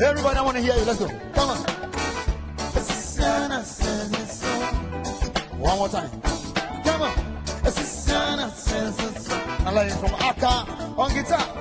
Everybody, I want to hear you. Let's go. Come on. One more time. Come on. I like it from Aka on guitar.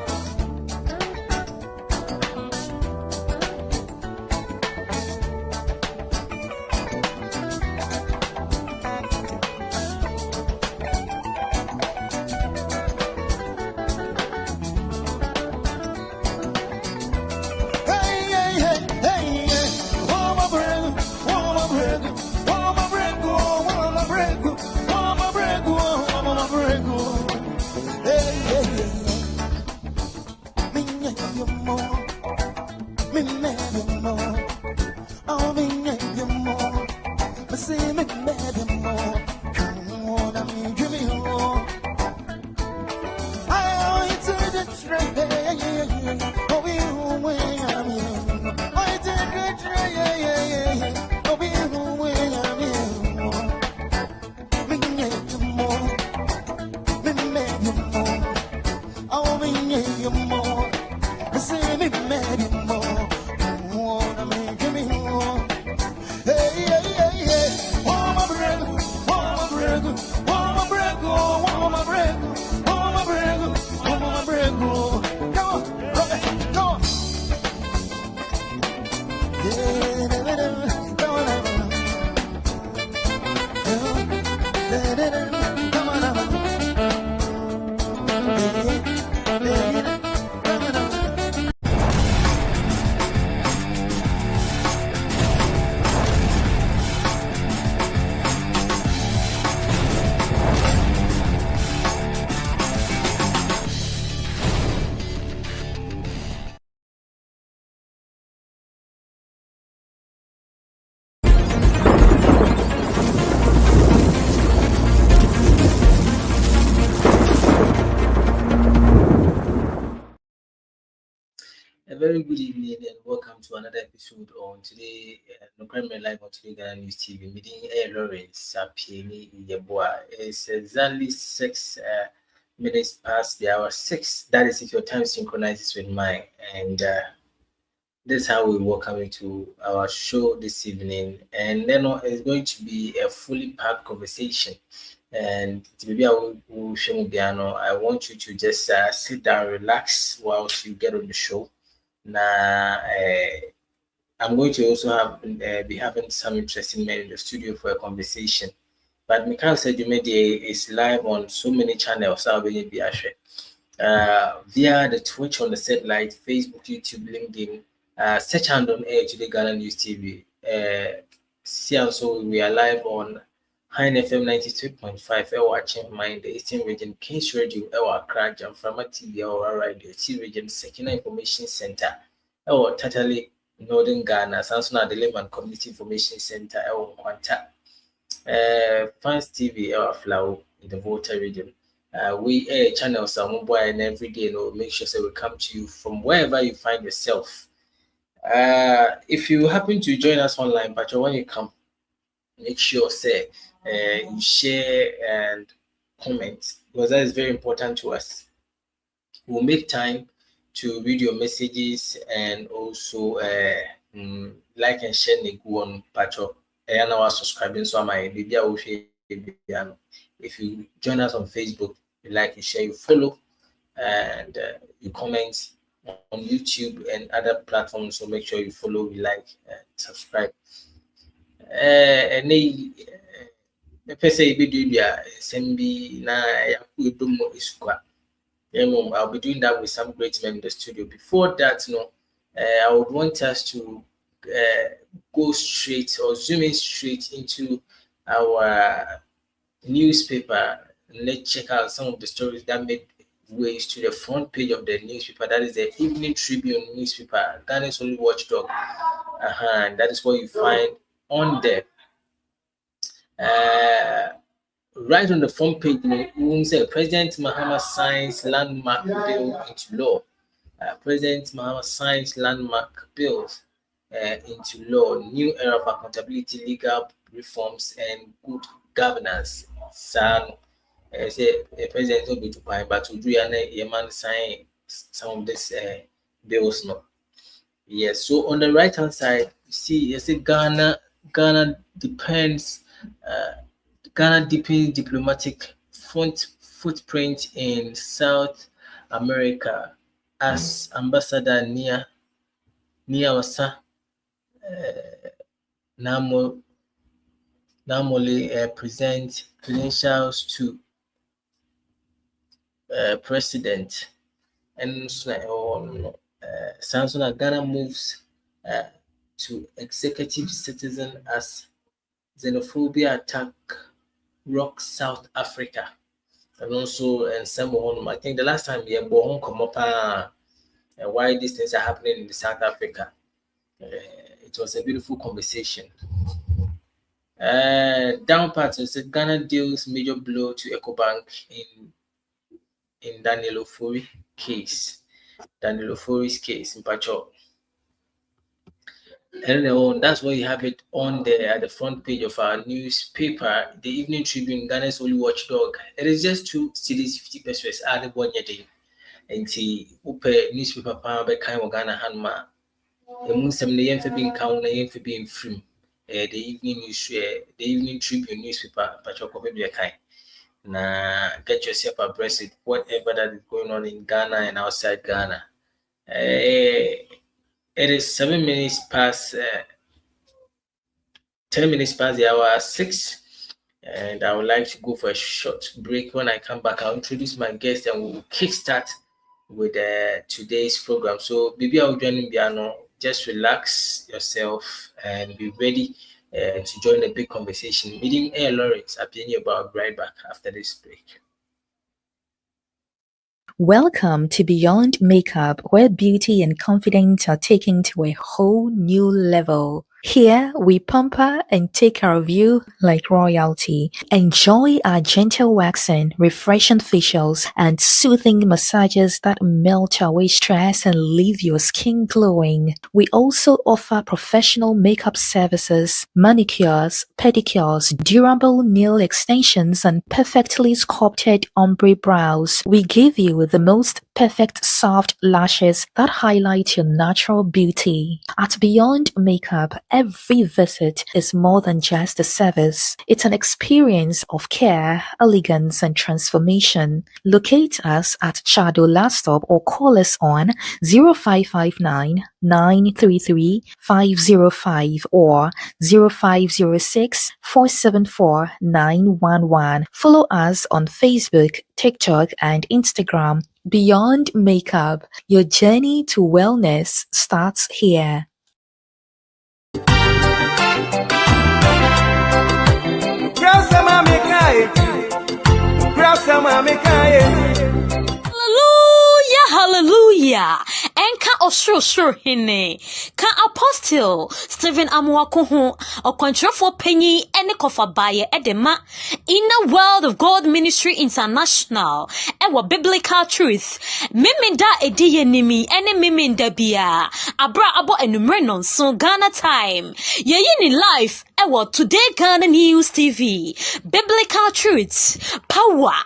A very good evening and welcome to another episode on today. No crime live on Today Ghana News TV. Meeting Lawrence Sapieni Yeboa. It's exactly 6 minutes past the hour 6. That is if your time synchronizes with mine. And this is how we welcome you to our show this evening. And then it's going to be a fully packed conversation. And maybe I want you to just sit down, relax whilst you get on the show. Now, I'm going to also be having some interesting men in the studio for a conversation. But Mikhail said is live on so many channels. Via the Twitch on the satellite, Facebook, YouTube, LinkedIn. Search and on air Today Ghana News TV. See also we are live on High FM 93.5. Watching in the Eastern Region, Kings Radio, Accra, Jamframa TV, our radio, T Region, Sekina Information Center, or totally Northern Ghana, Samsung Adeleman Community Information Center, or Quanta. Fans TV, our flow in the Volta region. We air channels on mobile and every day, make sure we come to you from wherever you find yourself. If you happen to join us online, but when you come, make sure you share and comment, because that is very important to us. We'll make time to read your messages and also like and share on Pacho. And our subscribing so my baby. If you join us on Facebook, you like, you share, you follow, and you comment on YouTube and other platforms. So make sure you follow, you like, and subscribe. And they say be doing SMB na I'll be doing that with some great men in the studio. Before that, I would want us to go straight or zoom in straight into our newspaper. Let's check out some of the stories that made ways to the front page of the newspaper. That is the Evening Tribune newspaper, Ghana's only watchdog. And that is what you find on there. Right on the front page, we say President Mahama signs landmark bill into law. President Mahama signs landmark bills into law. New era of accountability, legal reforms, and good governance. Say President will be to buy, but to do a man sign some of these bills. No. Yes. So on the right hand side, you see, Ghana deepens diplomatic footprint in South America as Ambassador Niawasa Namole present credentials to President. And Samsung Ghana moves to executive citizen as xenophobia attack rock South Africa. And also and some I think the last time we born come up why these things are happening in South Africa. It was a beautiful conversation. Down part is Ghana deals major blow to EcoBank in Daniel Ofori case. Daniel Ofori's case in Pacho. And that's why you have it on there at the front page of our newspaper, the Evening Tribune, Ghana's only watchdog. It is just 2 cities, 50 pesos. Add 1 year. And see, newspaper power by kind of Ghana Hanma. The moon some name for being count, name for being free. The Evening Tribune newspaper, Pacho be a kind. Now get yourself abreast with whatever that is going on in Ghana and outside Ghana. It is 7 minutes past 10 minutes past the hour 6, and I would like to go for a short break. When I come back, I'll introduce my guest and we'll kickstart with today's program. So, baby, I'll join in piano. Just relax yourself and be ready to join the big conversation. Meeting Air Lawrence, I'll be about right back after this break. Welcome to Beyond Makeup, where beauty and confidence are taken to a whole new level. Here, we pamper and take care of you like royalty. Enjoy our gentle waxing, refreshing facials, and soothing massages that melt away stress and leave your skin glowing. We also offer professional makeup services, manicures, pedicures, durable nail extensions, and perfectly sculpted ombre brows. We give you the most perfect soft lashes that highlight your natural beauty. At Beyond Makeup, every visit is more than just a service. It's an experience of care, elegance, and transformation. Locate us at Chado Last Stop or call us on 0559 933 505 or 0506 474 911. Follow us on Facebook, TikTok, and Instagram. Beyond Makeup, your journey to wellness starts here. Hallelujah, hallelujah. Enka Osho hine. Ka Apostle Stephen Amuakuhu Okwantrofo Penny ene kofa baye edema Inner World of God Ministry International ewa Biblical Truth Miminda ediye nimi ene miminda bia abra abo enumere nonso Ghana time ye ni life ewa Today Ghana News TV Biblical Truths power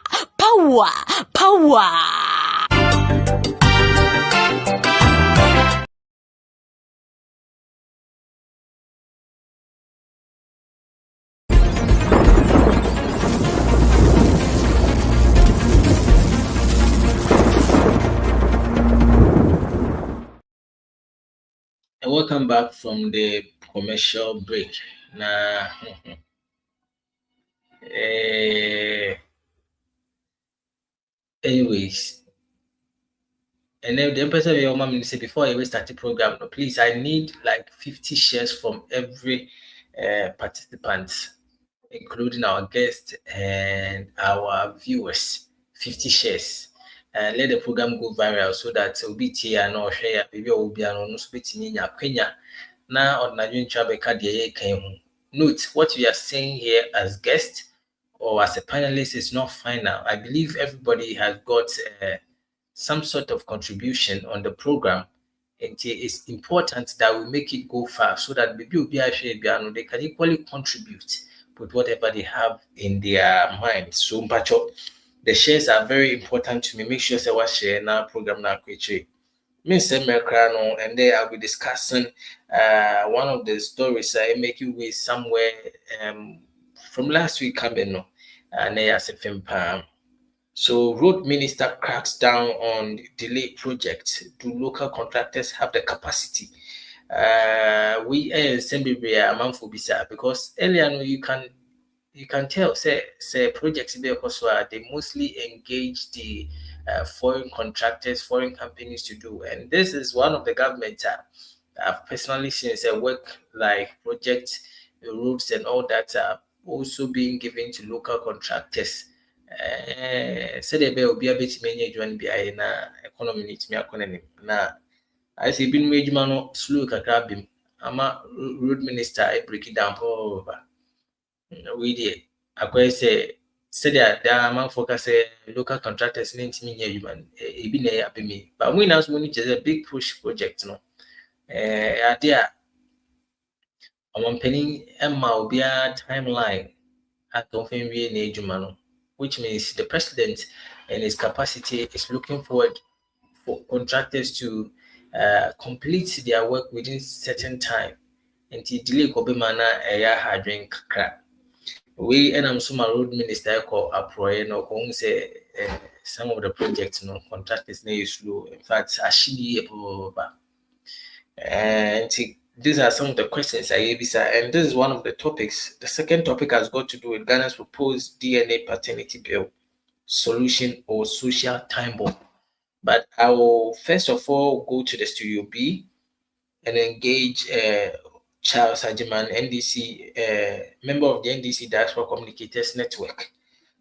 And welcome back from the commercial break. Now, anyways, and then the person your mom say before I start the program, please, I need like 50 shares from every participant, including our guests and our viewers. 50 shares. Let the program go viral so that will be here and share maybe will be an Kenya. Now on note what we are saying here as guests or as a panelist is not final. I believe everybody has got some sort of contribution on the program. And it is important that we make it go far so that they can equally contribute with whatever they have in their mind. So the shares are very important to me. Make sure say what share now program now quickly. Mr. Mercrano, and there I'll be discussing one of the stories I make you with somewhere from last week, and as a film. So road minister cracks down on delayed projects. Do local contractors have the capacity? We among Bisa because earlier you can tell say projects because they mostly engage the foreign contractors, foreign companies to do, and this is one of the government I've personally seen work like project roads and all that are also being given to local contractors. So they will be a bit many join behind economy needs me na I say been major man slow kakrabim. I'm a road minister. I break it down over. We did. I say there are man focus local contractors need me human me. But we now money is a big push project no. There I'm penny Emma will be a timeline at Dolphin Jumano, which means the president and his capacity is looking forward for contractors to complete their work within certain time. And to delay Kobimana a hard drink crack. We and I'm summa road minister call Aproy no say some of the projects no contractors near slow. In fact, actually and these are some of the questions I gave, and this is one of the topics. The second topic has got to do with Ghana's proposed DNA paternity bill solution or social time bomb. But I will first of all go to the Studio B and engage Charles Hajiman, NDC, member of the NDC Diaspora Communicators Network.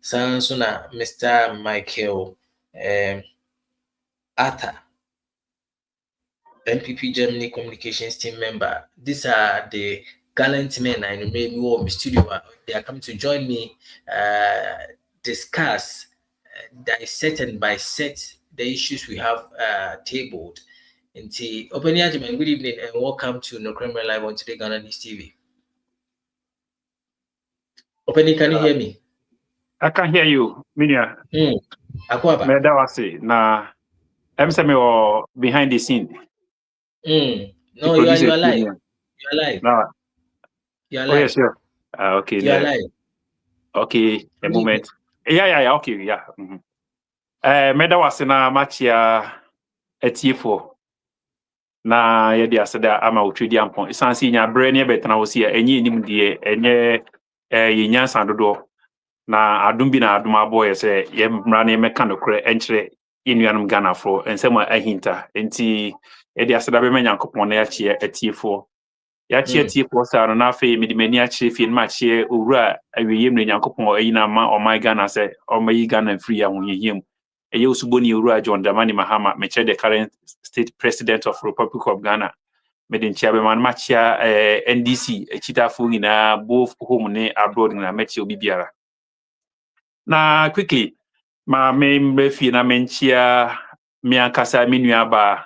Sansuna, Mr. Michael Arthur, NPP Germany Communications Team member. These are the gallant men I made me in the studio. They are coming to join me, discuss, dissect and bisect the issues we have tabled. Good evening and welcome to No Crime Live on Today Ghana News TV. Opening, can you hear me? I can hear you, Minya. Akwaba. Na I'm saying behind the scene. No, you are alive. You are alive. No. You are alive. Oh, yes, sure. Okay. You are alive. Okay, a moment. Yeah, okay, yeah. Meda was na machia etifo. Na yedi aseda ama utridi ampon. Isansi nya bre ne betena wo sia enye enim de enye yenyansa dodo. Na adum bi na adum aboye se ye mra ne meka no kre enkyere yenuanum Ghana fo ensema ahinta enti yedi aseda be manyankopon na yachie etifo. Yachie etifo sa no na fe medimani achie fi ma chie owura awiyem ne nyankopon ayina ma o my Ghana se o mayi Ghana free ya hunyehiem ɛyɛ Osuboni Owura John Dramani Mahama meche the current state president of Republic of Ghana mede nchia be man machia NDC echitafo nyina both home ne abroad na meche obi biara na quickly ma me mrefi na menchia me ankasa me nuaba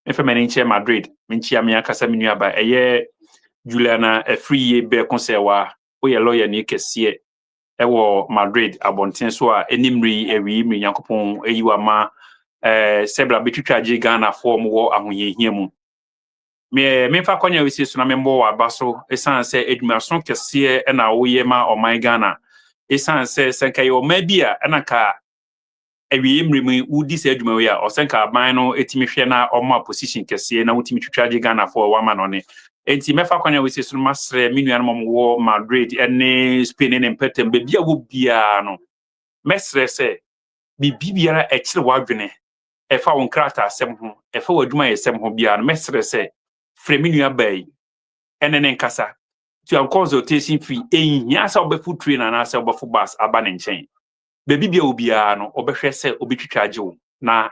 mefa me nchia Madrid menchia me ankasa me nuaba ɛyɛ Juliana Free be konsewa oyɛ lawyer ni kɛseɛ ɛwɔ Madrid abɔnten so a enimri ewi mi Nyankopɔn eyiwa ma sebra betwitwa je Ghana form wɔ ahoyehia mu me fa kwanya wisi so na me mbɔ aba so esan sɛ edwumaso kɛseɛ ɛna woyɛ ma ɔman Ghana esan sɛ senka yɛ ɔma bi a ɛna ka ewi mri mu wudi sɛ edwuma wi a ɔsenka aban no etimi hwɛ na ɔma position kɛseɛ na wotimi twitwa je Ghana for wa ma no ne enti mefa kwanya wisi so masrɛ me nuanom wɔ Madrid ene Spain ne mpatam be bia wo bia no mesrɛ sɛ bibiara ɛkyere wadwene ɛfa wo nkrata asɛm ho ɛfa wadwuma yɛsɛm ho bia no mesrɛ sɛ frɛ me nua bai ene ne nkasa to a consultation fee ehia sɛ obɛfu train na sɛ obɛfu bus aba ne nkyɛn bibia wo bia no obɛhwɛ sɛ obɛtwitwa agye wo na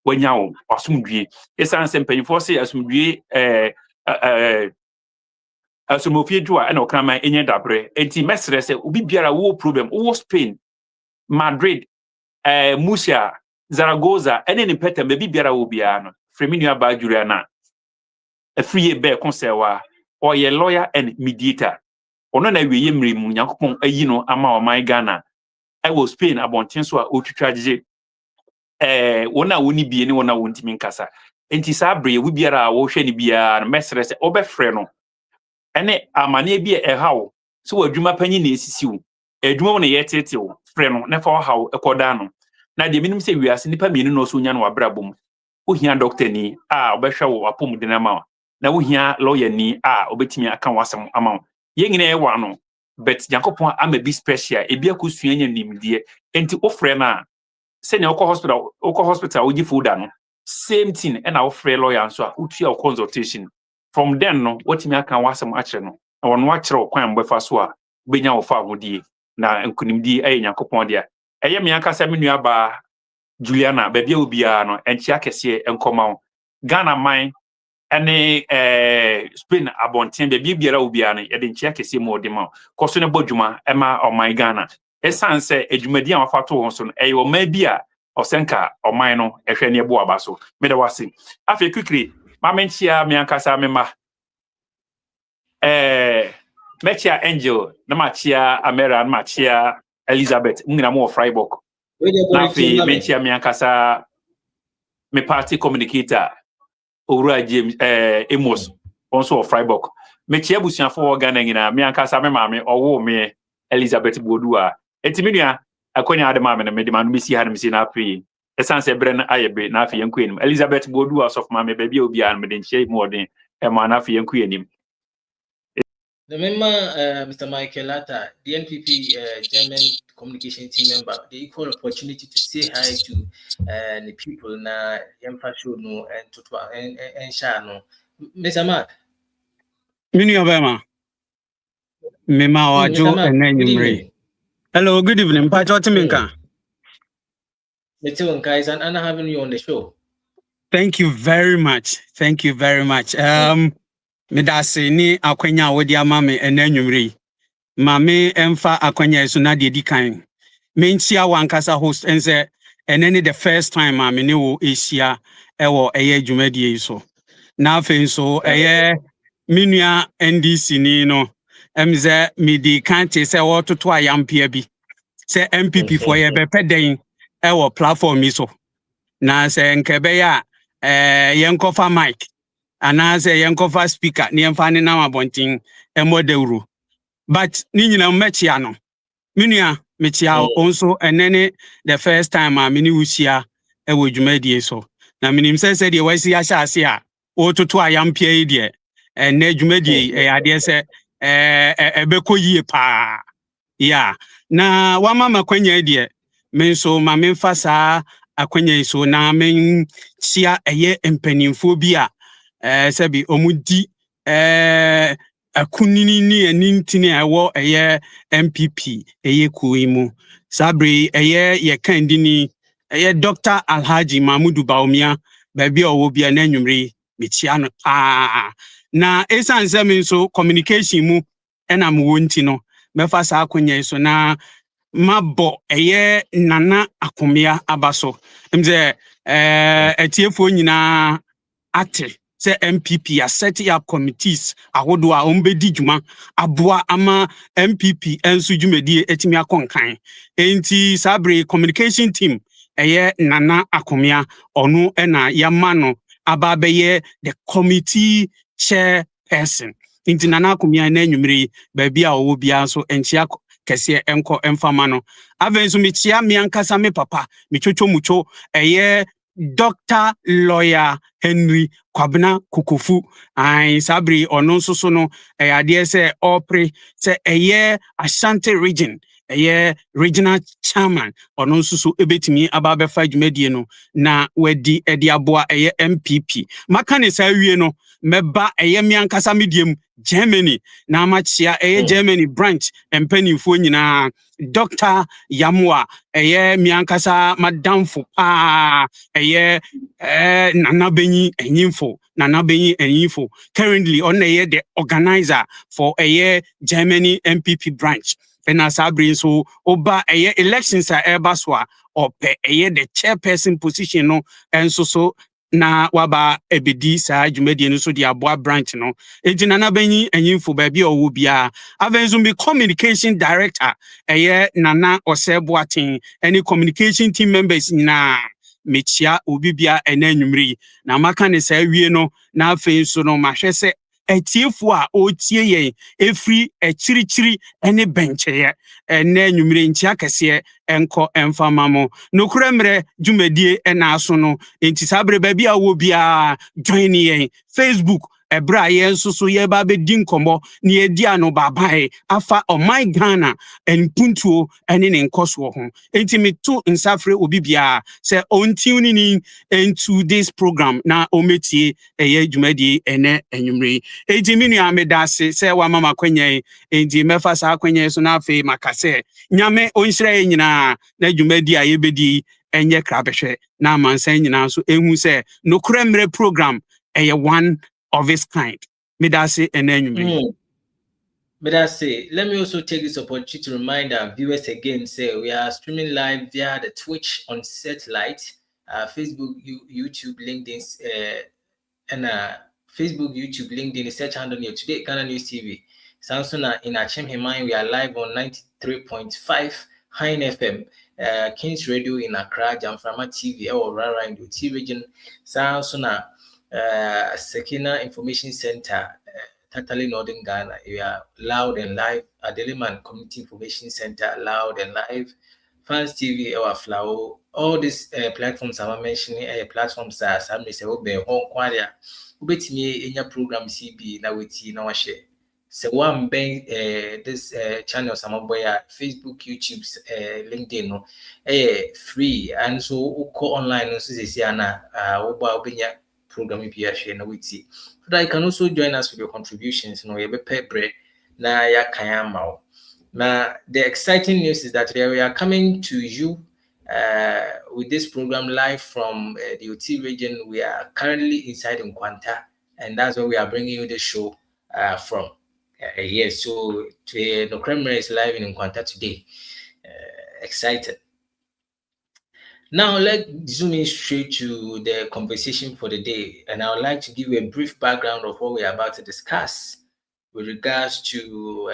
wanya wo asomdwie esan sɛ mpanyifo sɛ asomdwie asomofie dwa ena okraman enye dabre enti mesrɛ sɛ obi biara wo problem wo Spain Madrid Murcia Zaragoza ene ne peta be biara wo biara no fremi nua ba jura na afrie be konsewa or ye lawyer and mediator ono na wiye mmere mu Nyankopɔn ayi no ama o man Ghana wo Spain abonten so a otwitwa gye wona woni bie ne wona wontimi nkasa enti sa bre wo biara wo hwɛ ne biara no mesrɛ sɛ obɛfrɛ no ene amane bi ɛhaw so wadwuma panyi na esisi wo adwuma wo na yɛtete wo frɛ no na fa haw ɛkɔda no na de minim sɛ wiase nipa mienu no so nya no wabrabom wo hia doctor ni a obɛhwɛ wo apom de na ma na wo hia lawyer ni a obetimi aka wasɛm ama wo yɛnyina ɛwa no but Nyankopɔn ama bi special ebi akosua nya nimdeɛ enti wo frɛ na sɛ ne wokɔ hospital wogi folder no same thing ɛna wo frɛ lawyer so a wotua consultation from then no wotimi aka wasɛm akyerɛ no na wɔno akyerɛ kwan mbɛfa so a benya wo fa ahodie na nkunimdi ɛyɛ Nyankopɔn dia ɛyɛ me aka sɛ me nua ba Juliana babia obia no enchia kɛseɛ enkɔma wo Ghana man ɛne Spain abɔnten babia biara obia no yɛde nchia kɛseɛ mu ɔde ma kɔso ne bɔdwuma ɛma ɔman Ghana ɛsan sɛ adwumadi a wafato wɔn so no ɛyɛ ɔman bi a ɔsenka ɔman no ɛhwɛ ne ɛbo aba so meda wase afɛ kwikire mamenchia me ankasa me ma mechia Angel na machia Amera na machia Elizabeth ngina mo Freiburg na fi mechia me ankasa me party communicator Owura James Amos also of Freiburg mechia busuafo Ghana ngina me ankasa me maame owo me Elizabeth Bodua enti me nua akonya ade maame na me de manu bisi ha na misi na afi esanse bre na ayebe na afi yenku enim Elizabeth Bodua of maame baby obia no me de nchie mu odin e ma na afi yenku enim. The member, Mr. Michael Latta, the NPP German communication team member, the equal opportunity to say hi to the people na Yemfasho no and Tutwa and Shano. Mr. Mark. Mini Obama. Mema Wajo and then hello, good evening. Pachotiminka. Mr. Guys, and Anna having you on the show. Thank you very much. Thank you very much. Medase ni akwenya wodi amame enanwumre mame emfa akwenya so na de dikan menchia wankasa host ense enene the first time mame ne wo Asia ewo eye dwumadie so na afen so eye minua NDC ni no emze medi kan te se wo toto ayampia bi se NPP for ye bepeden ewo platform so na se nkebe ya yenkofa mic anase yenkofa speaker ni emfa ne na mabontin emodewru but ni nyina mechia no minua mechia onso enene the first time a mini wusia ewo dwumadie so na minim se de wasi ahya ase a ototo ayampia yi de ene dwumadie ade se ebekɔyie pa ya na wama makwanya de menso ma memfa saa akwanya so na men chia eye empanimfo bi a sebi omudi akunini ni anintini awo eye MPP eye kuimu sabri eye ye kandini Dr. Alhaji Mahmudu Baumia baby o bia na nwumre metia no na esan se me so communication mu na me wonti no mefa sa akonya so na mabo nana akomia abaso mze etiefo nyina ate se NPP a set up committees ahodo a ombedi djuma aboa ama NPP enso djumedie etimi akonkan enti sabre communication team nana akomia onu na yamano ababeye the committee chairperson enti nana akomia na nwumre baabia owo bia so enchia kese enko emfama no avenso mechia miankasa me papa mechwocho mucho Dr. Lawyer Henry Kwabena Kukufu sabri ono nso no ade se opre se Ashanti region regional chairman ono nso ebetimi ababefa dwumadie no na wadi aboa MPP makane sa wie no meba miankasa mediem Germany na machia Germany branch empanifo nyina Dr. Yamwa miankasa madamfo Nana Benyi Enyimfo currently on the organizer for Germany MPP branch and sabri so oba elections are ebaswa or the chairperson position no and so na waba ebedi sa dwumadi no so di aboa branch no enti Nana Benyi Enyimfo baby owo bia avenzo be communication director Nana Oseboatin any communication team members na mechia obibia enanwumri na maka ne sa wie no na afei so no mahwese etiefo a otie ye efri echirichiri ene bencheye enanwumri ntia kese enko emfamamo nokura mre dwumadie ena aso no enti sabre baby a wo bia join ye Facebook ebra ye nsoso ye ba be di nkomo ne edi ano babae afa my Ghana enpuntuo ene ne nkoso ho enti meto nsafre obibia se ontuni ni into this program na ometie dwumadi ene enwumre enti minu amedase se wa mama kwanya enti mefa sa kwanya so na afi makase nyame onhire nyina na dwumadi a yebedi enye krabehwe na amansan nyina so ehu se nokura mre program one of its kind. Medase and Medase, let me also take this opportunity to remind our viewers again, say we are streaming live via the Twitch on satellite, Facebook, YouTube, LinkedIn, and Facebook, YouTube, LinkedIn, search handle near Today Ghana News TV. Samsung in Achem Himai, we are live on 93.5 High FM, Kings Radio in Accra, Jamframa TV, or Rara in the T region, Samsung. Sekina Information Center, totally Northern Ghana. We are loud and live. Adeliman Community Information Center, loud and live. Fans TV, our Flow. All these platforms I'm mentioning, platforms are some say obe home kwalia. Ubetimi in your program CB na witi na washe. So one bank this channel some boy Facebook, YouTube, LinkedIn no free and so uko online no so say na oba obenya program PHA na witi. So that you can also join us with your contributions. You be pay na ya kayama. Now the exciting news is that we are coming to you with this program live from the OT region. We are currently inside in Nkwanta, and that's where we are bringing you the show from. Yes, so the Kremlin is live in Nkwanta today. Excited. Now, let's zoom in straight to the conversation for the day. And I would like to give you a brief background of what we are about to discuss with regards to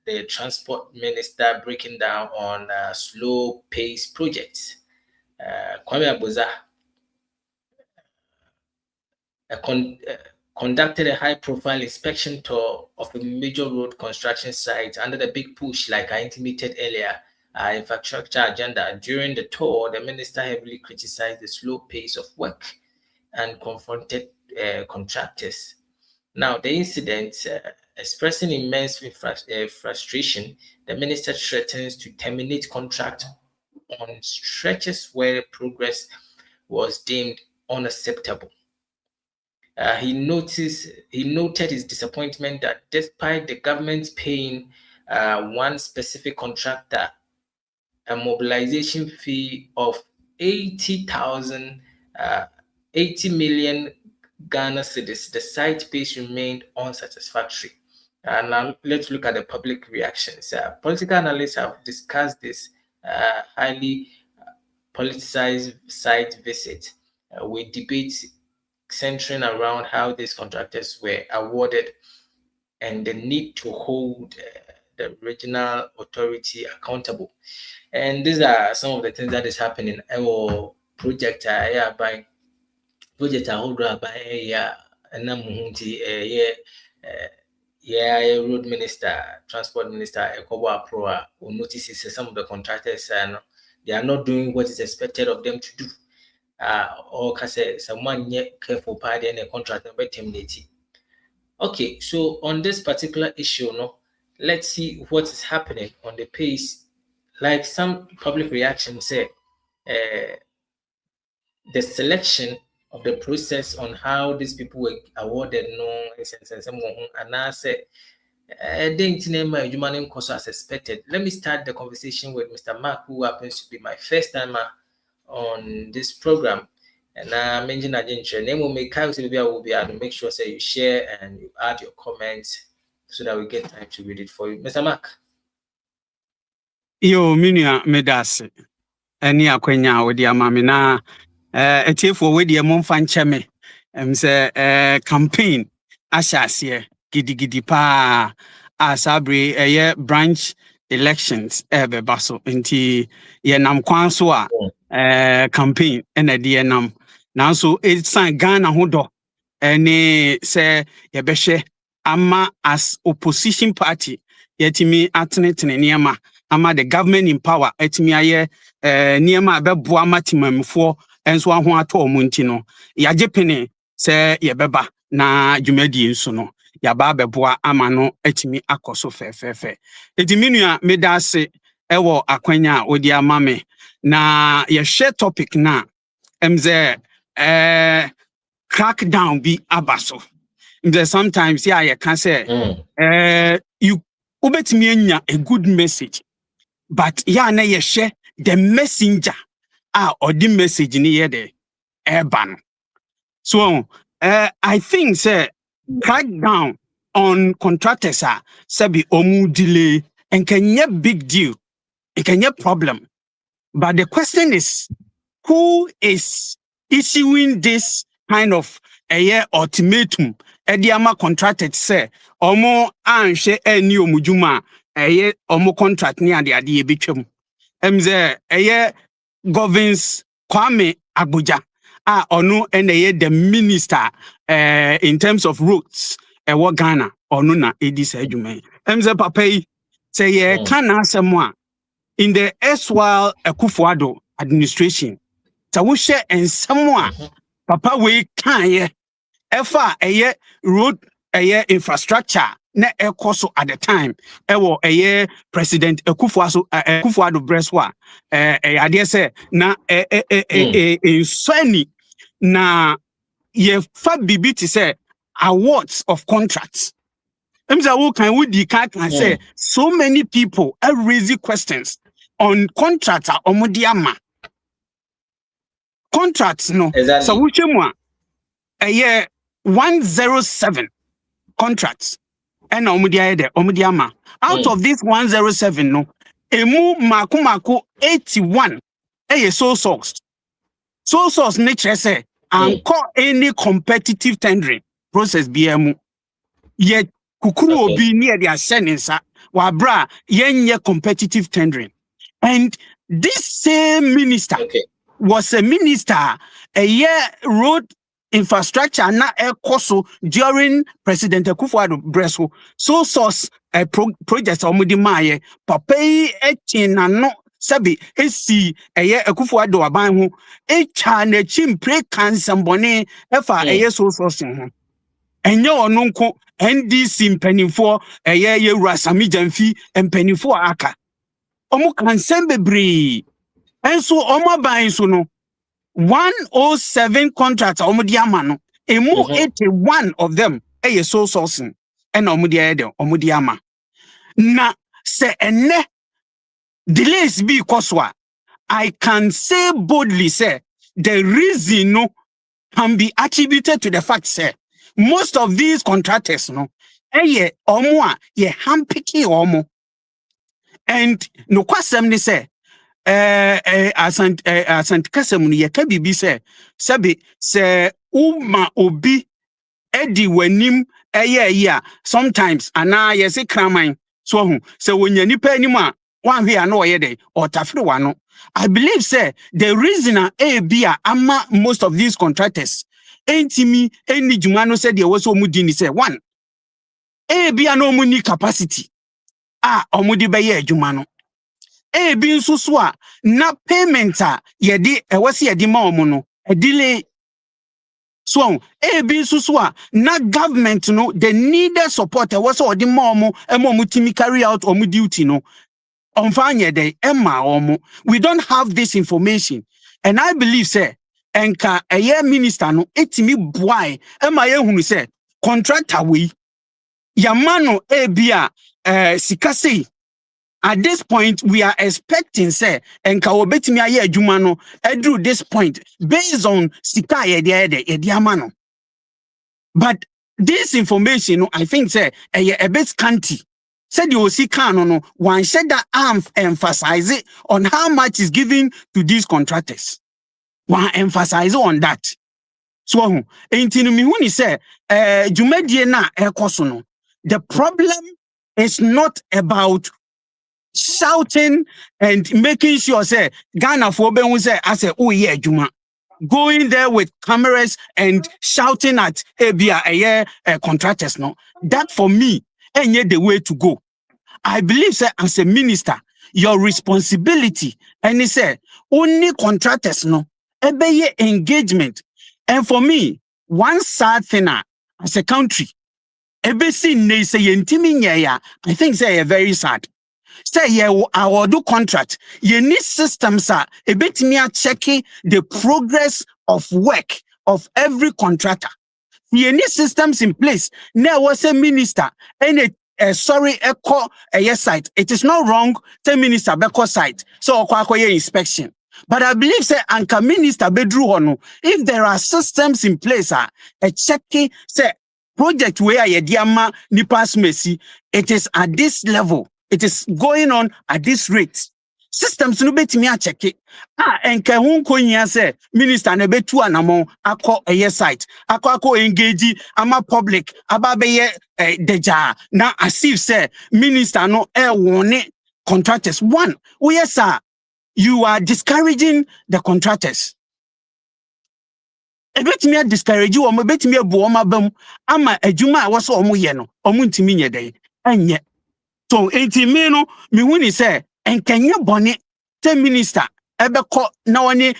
the transport minister breaking down on slow pace projects. Kwame Abuza conducted a high profile inspection tour of a major road construction site under the big push, like I intimated earlier. Infrastructure agenda. During the tour, the minister heavily criticized the slow pace of work and confronted contractors. Now, the incident, expressing immense frustration, the minister threatens to terminate contract on stretches where progress was deemed unacceptable. He noted his disappointment that despite the government paying one specific contractor a mobilization fee of 80,000, 80 million Ghana cedis. The site base remained unsatisfactory. And now let's look at the public reactions. Political analysts have discussed this highly politicized site visit with debates centering around how these contractors were awarded and the need to hold the regional authority accountable. And these are some of the things that is happening. Our project by project holder by road minister, transport minister, Ekobo Pro will notice some of the contractors and they are not doing what is expected of them to do. Or can say someone careful party and a contract by terminating. Okay, so on this particular issue, let's see what is happening on the pace. Like some public reaction said, the selection of the process on how these people were awarded and I said, as expected. Let me start the conversation with Mr. Mark, who happens to be my first timer on this program. And I mentioned that name will make will be able to make sure say you share and you add your comments so that we get time to read it for you. Mr. Mark. Yo, minia medase. Eni akwenya odi amame na etiefo we de momfa ncheme. Say campaign ahyase gidigidi pa asabre branch elections beba so nti ye nam kwan so a campaign ena de nam nanso etsan Ghana hodo eni say ye behwe ama as opposition party yetimi atenetene niema ama the government in power etimi aye niema abeboa matimamfo enso aho ato omunti no yaje pene se yebeba na dwumadi nso no yaba abeboa ama no etimi akoso fefefe ediminua medase ewo akwanya odi amame na ye share topic na emze crackdown bi abaso mze sometimes ya ye can say you ubetimi anya a good message but ya na ye share the messenger or the message ni ye de ban. So I think say crack down on contractors sabi omu delay and can big deal. It can problem. But the question is, who is issuing this kind of ultimatum? Ediama contracted say omo anshe eni omujuma omo contract ni ade ebetwam. Emze governs Kwame Abuja onu ene the minister in terms of roads what Ghana onu na edis adwuma emze papa yi say ye kana asemo in the erstwhile Akufo-Addo administration ta wo hye ensemo a papa we kan ye efa road infrastructure na ekoso at the time ewo president Akufo-Addo Breswa ade say na insani na ye fa bibi ti say awards of contracts emza wo kan we di kan say so many people are raising questions on contracts omodiama contracts no exactly. So we chemu a 107 contracts and omudiama out of this 107 no emu mako 81 sole source nature say anko any competitive tendering process BMU ye kukuru obi near their senensa wa bra yenye competitive tendering and this same minister was a minister road infrastructure na ekoso during President Akufo-Addo Breswa so source project omudi maye papai etina no sabi esi Akufo-Addo aban ho echa na chimpre kansambone efa so source ho enye ono nko NDC mpanifo yewura Sami Jamfi mpanifo aka omu kansem bebre enso omo ban so no 107 contracts omudiama no emu 81 of them sole sourcing and omudiama na se enne delays bi koswa I can say boldly, say, the reason no can be attributed to the fact, say, most of these contractors, no, omo ye handpicking omo, and no kwasem ni say, asant kasem ni ye kabibi say, sabi se uma obi edi wanim sometimes ana ye se kraman so hu se wonya nipa anim a wan hwe ana oyede or tafre wano. I believe say the reason ama most of these contractors entimi eni juma no say de wo so mudi ni say one no mu ni capacity omudi be ye adwuma no nso so a na payment a yede ewose yede ma omo no delay. So nso so a na government no the needed support ewose odi ma omo timi carry out omo duty no onfanye dey emma omo. We don't have this information, and I believe say enka eye minister no etimi boy emma ye hunu say contractor we yamano ebia sikase. At this point, we are expecting, say, and kawobetimi aye adwuma no edru this point based on sika yediamano. But this information, I think, say, a bit scanty. Said you see no one said that emphasize it on how much is given to these contractors. One emphasize on that. So, intinumi say, jumedie na ekoso no. The problem is not about shouting and making sure say Ghana for be say as a adwuma, going there with cameras and shouting at contractors no. That for me ain't the way to go. I believe say as a minister your responsibility and say only contractors no ebeye engagement. And for me one sad thing as a country ebesi ne say yentimi ya I think say very sad. Say our do contract. You need systems a bit me checking the progress of work of every contractor. You need systems in place. Now was a minister and echo a site. It is not wrong to minister beko site. So inspection. But I believe say anka minister bedru hono. If there are systems in place a checking say project where ye diama nipas mesi, it is at this level. It is going on at this rate. Systems no betimi a check it. Enke hu nkonya say minister na betu anamo akọ eye site. Akọ engage ama public ababeye deja na as if say minister no wone contractors. One, yes sir, you are discouraging the contractors. Ebetimi a discourage you, omo betimi ebu omo bam ama adwuma a wo so omo ye no omo ntimi nye dey enye. So, 80 me wuni say, and can you bonnet 10 minister ebe ko na wani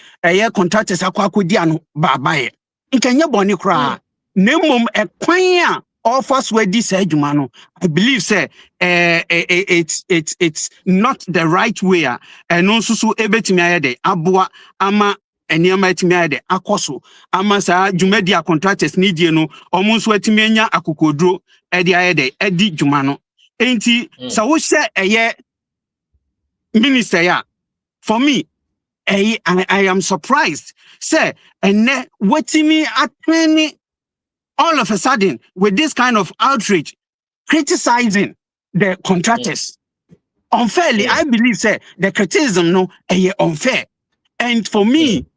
contractors akwa diano babaye. And can you bonnet cry? Nemum a kwanya offers where this edumano. I believe say it's not the right way. And also so ebetimiade abua ama eniama etimiade akoso ama sa jumedia contractors need no almost wetimenya akokodro edi jumano. Enti so wo share minister ya for me I am surprised say and waiting me attending all of a sudden with this kind of outrage criticizing the contractors unfairly. I believe say the criticism no unfair, and for me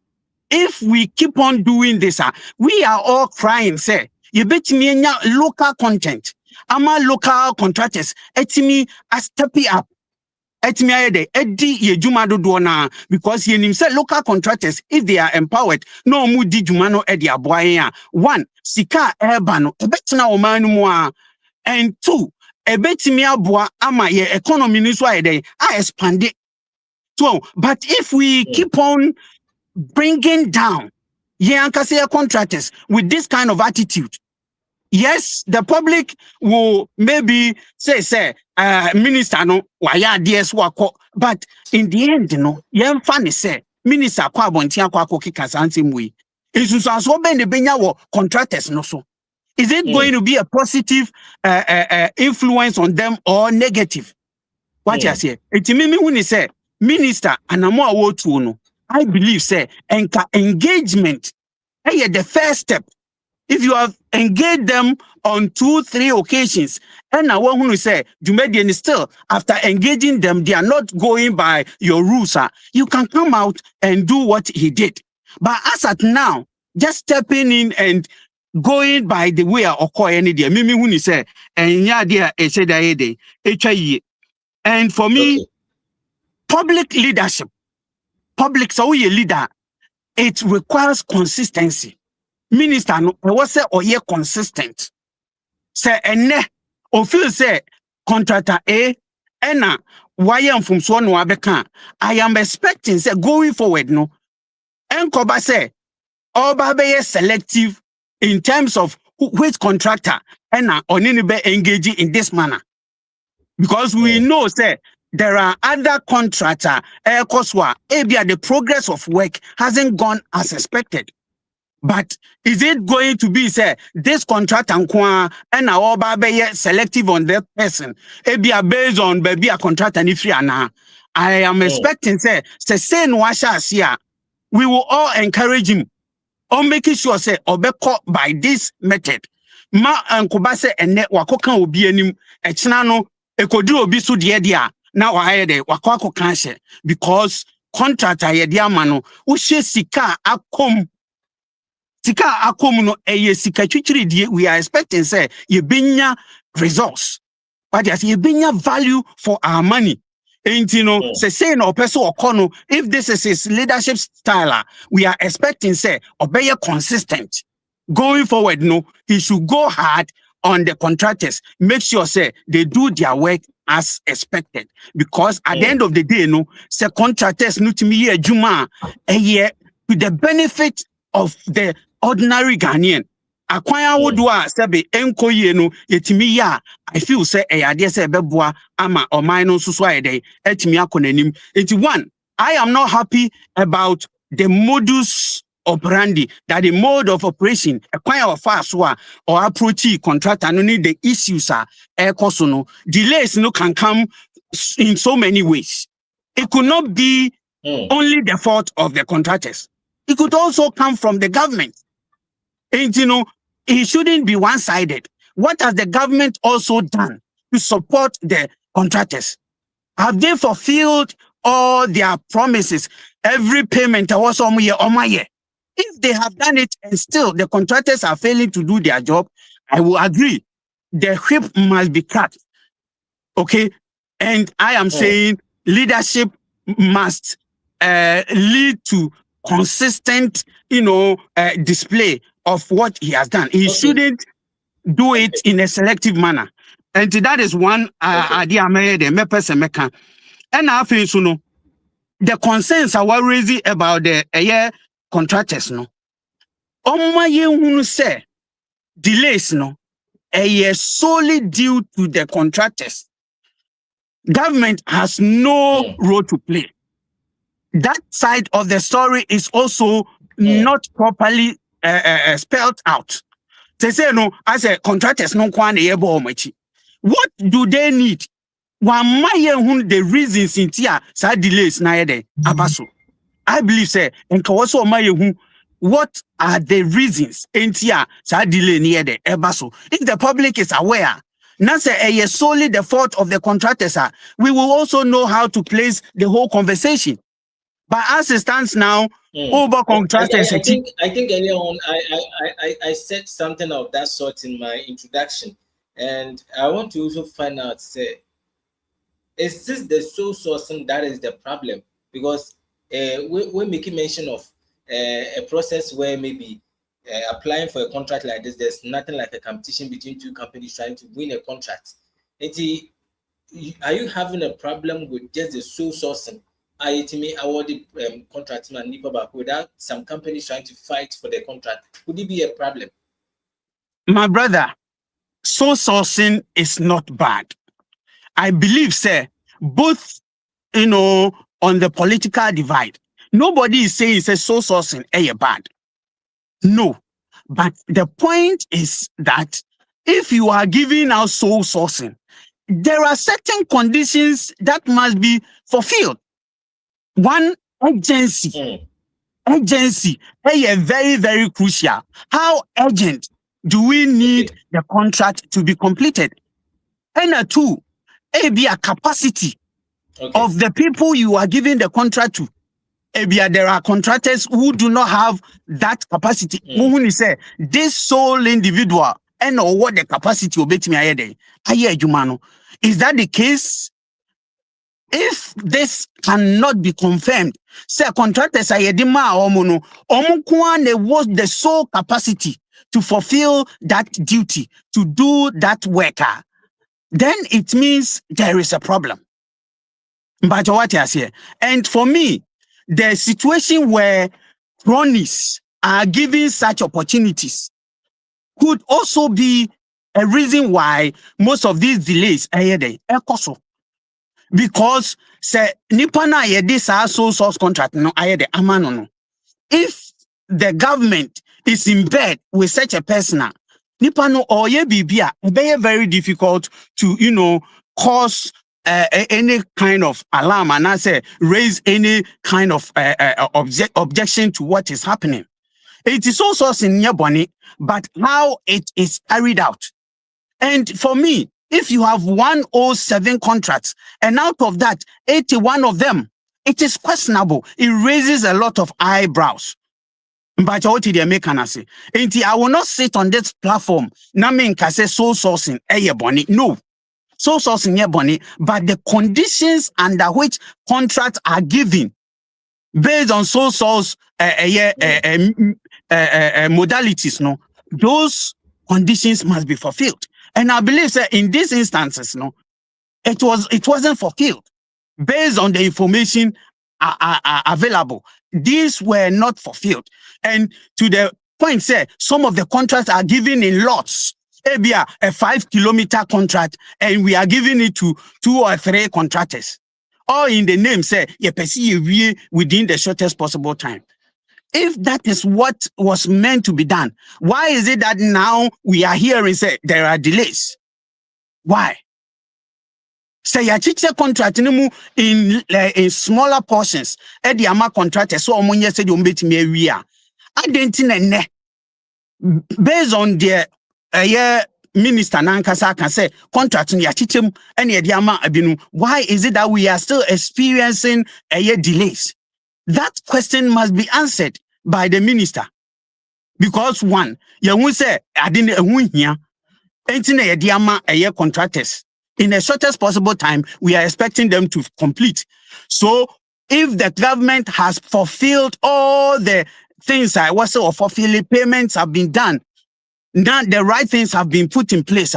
if we keep on doing this we are all crying say you bet me local content. Ama local contractors etimi a step up etimi ayede edi ye juma do na because ye nim say local contractors if they are empowered no mu di juma no edi aboa one sika eba no ebetina o man mu a, and two ebetimi aboa ama ye economy ni so ayede a expand it. So but if we keep on bringing down ye ankase contractors with this kind of attitude, yes, the public will maybe say, minister no, waya DS wako, but in the end, no, yen funny say, minister kwa bontia kwa kika santimwe. Isusanso be ne benya wo contractors no so. Is it going to be a positive influence on them or negative? What you say? It mimi when say minister anamo awotu no, I believe say enka engagement the first step. If you have engaged them on 2-3 occasions, and I want to say, Jumedian still, after engaging them, they are not going by your rules. You can come out and do what he did. But as at now, just stepping in and going by the way or call any day, Mimi when you say, and yeah, dear, and for me, okay. Public leadership, public so a leader, it requires consistency. Minister no was say or ye consistent. Say ene o feel say contractor A ena why am from so no abeka. I am expecting say going forward no enkoba say oba be selective in terms of which contractor ena onini be engaging in this manner. Because we know say there are other contractor koswa ebia the progress of work hasn't gone as expected. But is it going to be say this contract and our baby selective on that person? It be based on baby a contract and if you are I am expecting say no washa we will all encourage him on making sure say obeko by this method. Ma ankuba say ene wakokan obi anim echina no ekodu obi so de dia na waye de wakoko kanhye because contractor ye dia ma no wo hye sika akom Sika akomuno eye sika chichiri we are expecting say ye benya results. But yes, ye benya value for our money. And you know, say no person or kono, if this is his leadership style, we are expecting say obey consistent. Going forward, no, he should go hard on the contractors. Make sure say they do their work as expected. Because at the end of the day, no, say contractors no to me juma a year to the benefit of the ordinary Ghanaian. Akwanya wodua sebe enko ye no yetimi ya I feel say eyade say beboa ama oman no suso ayede etimi akonanim. It's one, I am not happy about the modus operandi, that the mode of operation akwanya of fast or approach contractor no need the issues are ekoso no delays no can come in so many ways. It could not be only the fault of the contractors. It could also come from the government. And you know, it shouldn't be one-sided. What has the government also done to support the contractors? Have they fulfilled all their promises? Every payment was on my year. If they have done it and still the contractors are failing to do their job, I will agree. The whip must be cut. Okay? And I am saying leadership must lead to consistent, display of what he has done. He shouldn't do it in a selective manner. And that is one idea I made. And I feel the concerns are raising about the contractors. No, say delays. No, solely due to the contractors. Government has no role to play. That side of the story is also not properly spelled out. They say no, as a contractors no kwan ebo omachi. What do they need? The reasons in tia sa delays na yede abaso. I believe say enkawaso omaye what are the reasons in tia sa delay ni yede abaso. If the public is aware, now say solely the fault of the contractors, we will also know how to place the whole conversation. But as it stands now, over contractors. I think earlier on I said something of that sort in my introduction, and I want to also find out, say, is this the sole sourcing that is the problem? Because we're making mention of a process where maybe applying for a contract like this, there's nothing like a competition between two companies trying to win a contract. Are you having a problem with just the sole sourcing? Awarded contract without some companies trying to fight for the contract? Would it be a problem? My brother, sole sourcing is not bad. I believe, sir, both, on the political divide, nobody is saying it's a sole sourcing bad. No. But the point is that if you are giving out sole sourcing, there are certain conditions that must be fulfilled. one agency, very, very crucial. How urgent do we need the contract to be completed? And two, be a capacity of the people you are giving the contract to. There are contractors who do not have that capacity. Who say this sole individual and or what the capacity of me is that the case? If this cannot be confirmed, say contractors are was the sole capacity to fulfill that duty, to do that worker, then it means there is a problem. But what I say, and for me, the situation where cronies are given such opportunities could also be a reason why most of these delays are here. Because say nipa na ye this sole source contract no aye de amano no. If the government is in bed with such a person, nipa no or ye bibia be very difficult to cause any kind of alarm and I say raise any kind of objection to what is happening. It is also in your bonnet, but how it is carried out. And for me, if you have 107 contracts and out of that 81 of them, it is questionable. It raises a lot of eyebrows. But what did they make an say? I will not sit on this platform. Na me can say sole sourcing bonnie. No. Sole sourcing bonnie, but the conditions under which contracts are given based on sole source modalities, no, those conditions must be fulfilled. And I believe that in these instances, no, it wasn't fulfilled based on the information available. These were not fulfilled, and to the point, say some of the contracts are given in lots. Maybe a 5-kilometer contract, and we are giving it to 2 or 3 contractors, all in the name say within the shortest possible time. If that is what was meant to be done, why is it that now we are hearing say there are delays? Why? Say ya chiche contract in smaller portions. The ama contractors so omunye say you mbeti me wi a. Adentin based on the minister nankasa can say contract ya chiche and the ama abinu. Why is it that we are still experiencing delays? That question must be answered by the minister. Because one, you won't say, I didn't win here. Contractors. In the shortest possible time, we are expecting them to complete. So, if the government has fulfilled all the things I was fulfilling, payments have been done, now the right things have been put in place,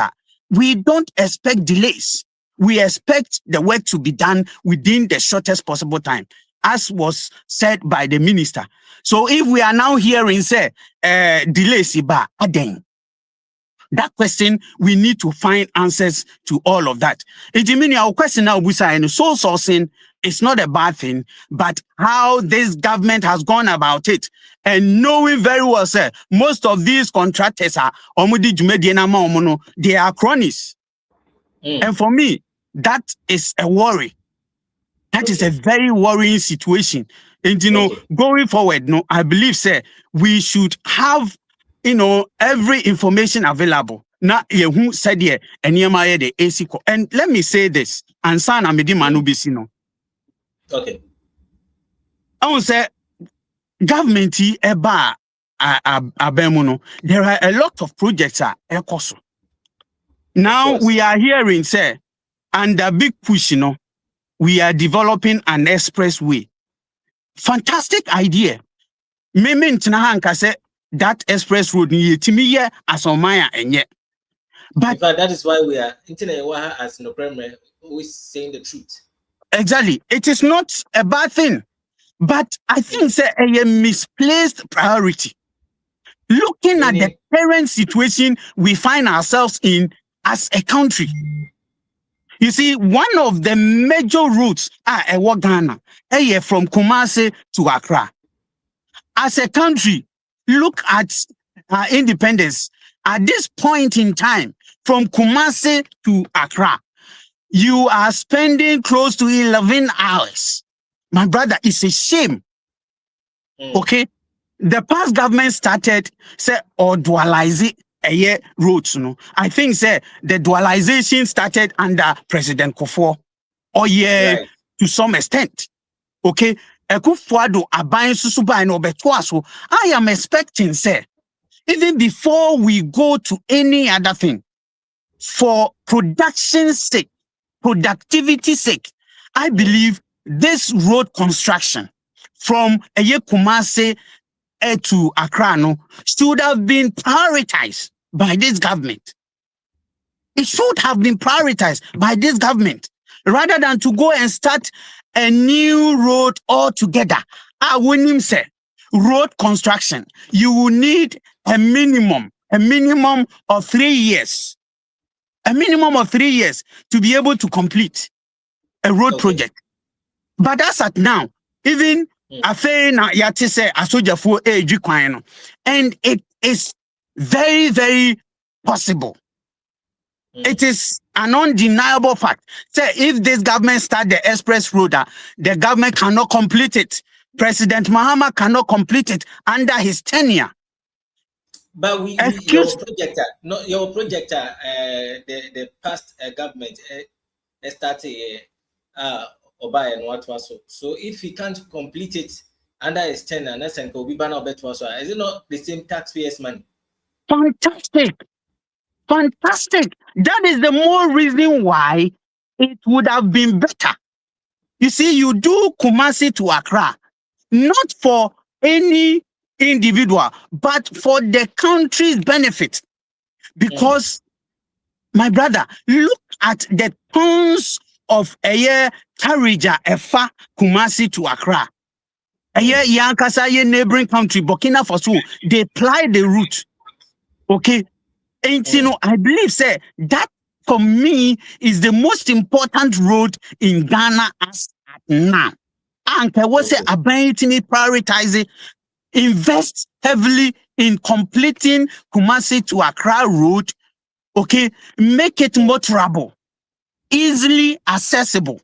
we don't expect delays. We expect the work to be done within the shortest possible time, as was said by the minister. So if we are now hearing say delays, that question we need to find answers to all of that. It means our question now we say sole sourcing is not a bad thing, but how this government has gone about it, and knowing very well, sir, most of these contractors are they are cronies, and for me that is a worry. That is a very worrying situation. And going forward, no, I believe, sir, we should have, every information available. Now, who said here, and the AC. And let me say this, and son, I'm Manubisino. Okay. I will say, government, there are a lot of projects are now we are hearing, sir, and the big push, we are developing an expressway. Fantastic idea. That express road as and yet. But in fact, that is why we are as no primary always saying the truth. Exactly. It is not a bad thing. But I think it's a misplaced priority. Looking at the current situation we find ourselves in as a country. You see, one of the major routes Ghana, from Kumasi to Accra. As a country, look at our independence. At this point in time, from Kumasi to Accra, you are spending close to 11 hours My brother, it's a shame. Okay? The past government started, say, or dualize it a year roads. No, I think, say, the dualization started under President Kufuor, or yeah, to some extent. Okay? Ekufuado abayin susuba no betwaso. I am expecting, say, even before we go to any other thing, for production's sake, productivity sake, I believe this road construction from Kumasi to Accra no, should have been prioritized by this government. It should have been prioritized by this government rather than to go and start a new road altogether. I wouldn't say road construction. You will need a minimum of 3 years. A minimum of 3 years to be able to complete a road project. But as at now, even afe na yate say asojafo eji kwan no, and it is very, very possible. It is an undeniable fact. Say if this government start the express road, the government cannot complete it. President Mahama cannot complete it under his tenure. But your projector, the past government started Oba and what was so if he can't complete it under his tenure, is it not the same taxpayers' money? Fantastic. That is the more reason why it would have been better. You see, you do Kumasi to Accra, not for any individual, but for the country's benefit. Because, my brother, look at the tons of a year carriage efa Kumasi to Accra. A year Yankasa, neighboring country, Burkina Faso, they ply the route. Okay. And you know, I believe, say, that for me is the most important road in Ghana as at now. And I was say, prioritize it, invest heavily in completing Kumasi to Accra road. Okay, make it motorable, easily accessible.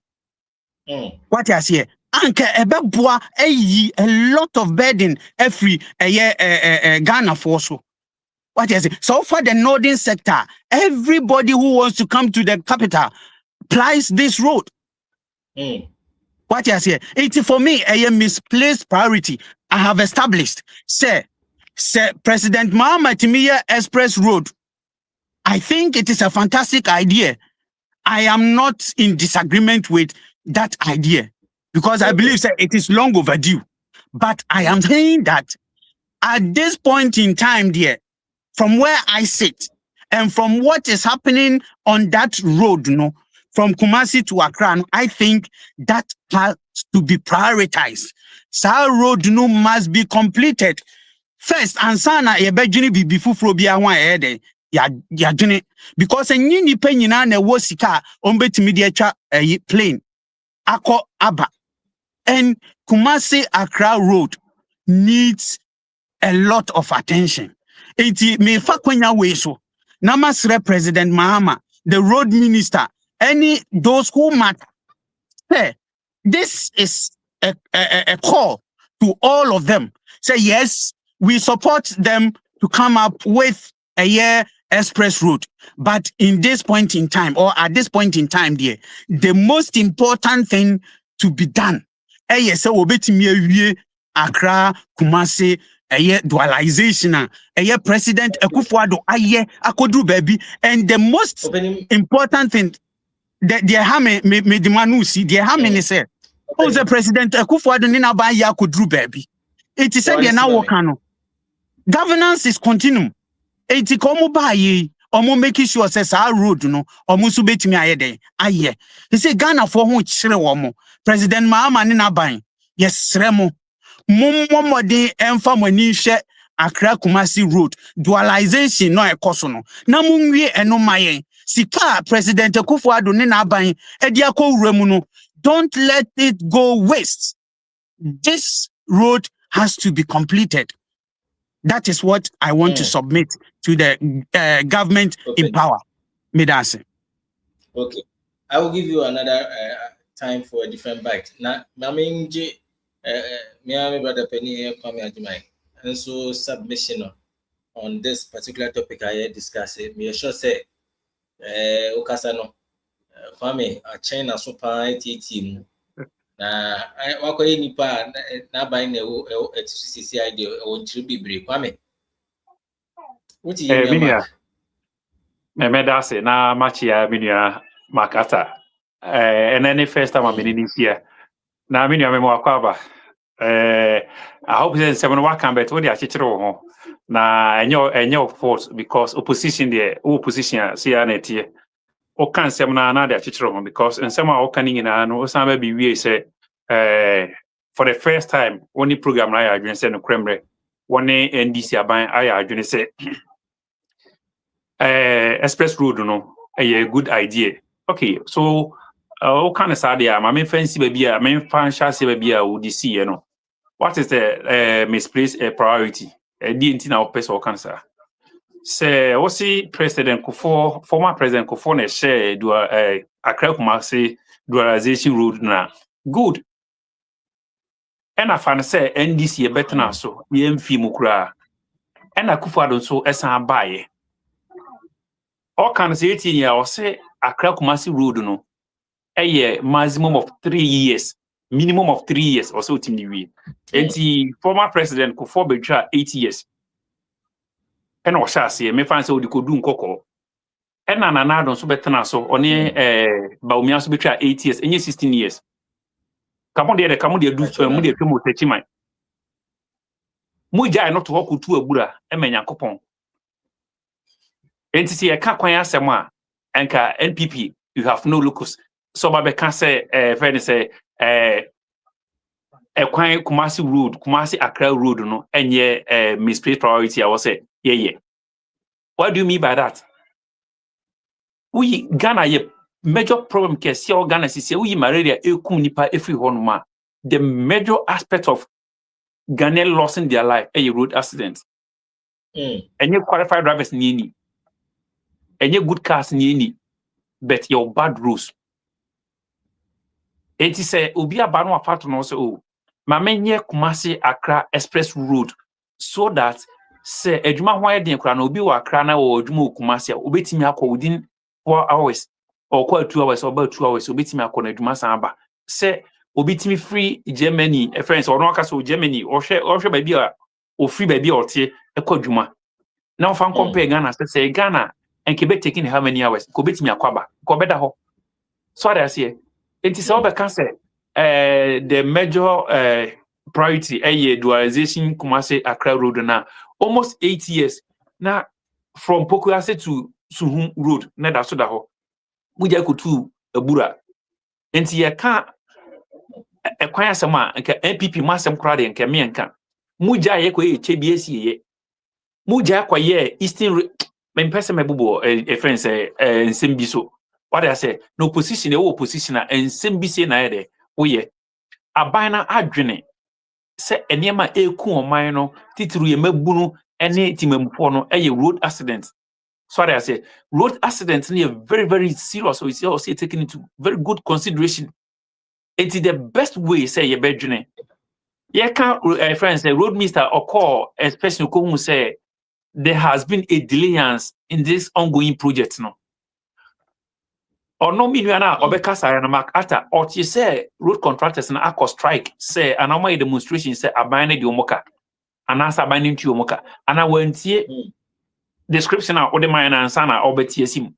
What I say, Anke ebeboa a lot of burden every Ghana for so. What is it? So for the northern sector, everybody who wants to come to the capital plies this road. What is it? It's for me a misplaced priority. I have established. Say President Mahama Timiya Express Road. I think it is a fantastic idea. I am not in disagreement with that idea because I believe that it is long overdue. But I am saying that at this point in time, dear, from where I sit and from what is happening on that road, from Kumasi to Accra, I think that has to be prioritized. Sa road must be completed first. And sana yebejini bibi fufuro bi ahwa ede ya jini because enyi nipa nyina na wo sika ombetimi de atwa plane akọ aba, and Kumasi Accra road needs a lot of attention. Iti me fa kwanya we so na masre President Mahama, the road minister, any those who matter. Hey, this is a call to all of them. Say yes, we support them to come up with a year express route. But in this point in time, or at this point in time, dear, the most important thing to be done, yes, obetimi Accra Kumasi dualization, President Ekufuado akodru baby, and the most important thing that they have me demand see they have me say, oh, the President Ekufuado ni na ba ya akodru baby. It is said now workano. Governance is continuum. It is komo ba ye omo making sure says our road no omo so betimi ayede aye. He say Ghana for ho chire womo. President Mahama ni na ban. Yes, remo. Mummo emfa mani hwe Accra Kumasi road dualization no ekoso no na munwie eno mayen sika President Ekufuado ne na ban edi akowura mu no, don't let it go waste. This road has to be completed. That is what I want to submit to the government in power. Medase. Okay, I will give you another time for a different bite. Now, Mammy me brother Penny here come here, and so submission on this particular topic I discuss it. Me sure say, Okasano, Kwame, a China super team. Na wakoye nipa na ban na etusisi idea o ntiri bibre Kwame. What you mean? Me da se na machia minua makata. And then the first time I'm in here. Now minua me mo akwaba. I hope then seven can bet what they are na enyo force because opposition there opposition see aneti o kan sem na they are because and some are can in no some be we say for the first time only program na ya adwene say no kremre one NDC aban aya adwene say express road no a good idea. Okay, so o kan say there ma me fancy baby a me fan chance baby a wo DC you know. What is the misplaced priority? The now person cancer. Say, what's the President Kufuor, former President Kufuor, ne share do Accra Kumasi dualization road na good. And I find say NDC a better now so EMF mukura. And I Kufuor don't so esan buy. All can say 18 years or say Accra Kumasi road no. A year maximum of 3 years. Minimum of 3 years or so team we. And the former president Kufuor betray 8 years. And or shall say me fancy we could do nkoko. And na don so better so only Baumia so betray 8 years, any 16 years. Come on there do mu dey twemo techiman. Mu jai not to work to abura e menyankopon. Enti see e ka kwan asem a enka NPP you have no locus. So babe can say friend say Kwan Kumasi road, Kumasi Accra road no enye misplaced priority I was say yeah. What do you mean by that? We Ghana ye major problem ke see Ghana say we malaria ekum nipa every honma. The major aspect of Ghana losing their life a road accident. Enye qualified drivers ni enye good cars ni but your bad roads. It is say obi aba no afato no say oh ma menye Kumasi Accra express road so that say adwuma ho ayeden kra na obi wa Accra na wo adwuma Kumasi obetimi akọ within 4 hours or 2 hours or about 2 hours obetimi akọ na adwuma san ba say obetimi free Germany friends or no aka so Germany or hwe ba bi a o free ba bi a ote ekọ adwuma na o fan compare Ghana say Ghana enke be taking how many hours ko betimi akwaba ko beda ho so that say it is all the cancer. The major priority dualization Kumasi Accra road now almost 8 years now from Pokuase to Suhum road na da so da ho we just go to Abura enti ye ka ekwan asem a nke NPP masem kra de nke me nka muja ye ko ye chebiesi ye muja kwa ye Eastern me pese mebubo friends nsem so what I say no position opposition and nsem bi se na ye woye abana adwene se enema eku oman no titru ye mabunu ene timamfo no road accident. Sorry I say road accident is very very serious, so it's also taken into very good consideration. It is the best way say ye bedwene ye can friends say road minister occur especially who say there has been a delay in this ongoing project no. Or no million obeka say na makata or you say road contractors na akọ strike say anoma demonstration say abane de omoka anasa abane nti omoka ana wantie description a ode man answer na obeti asim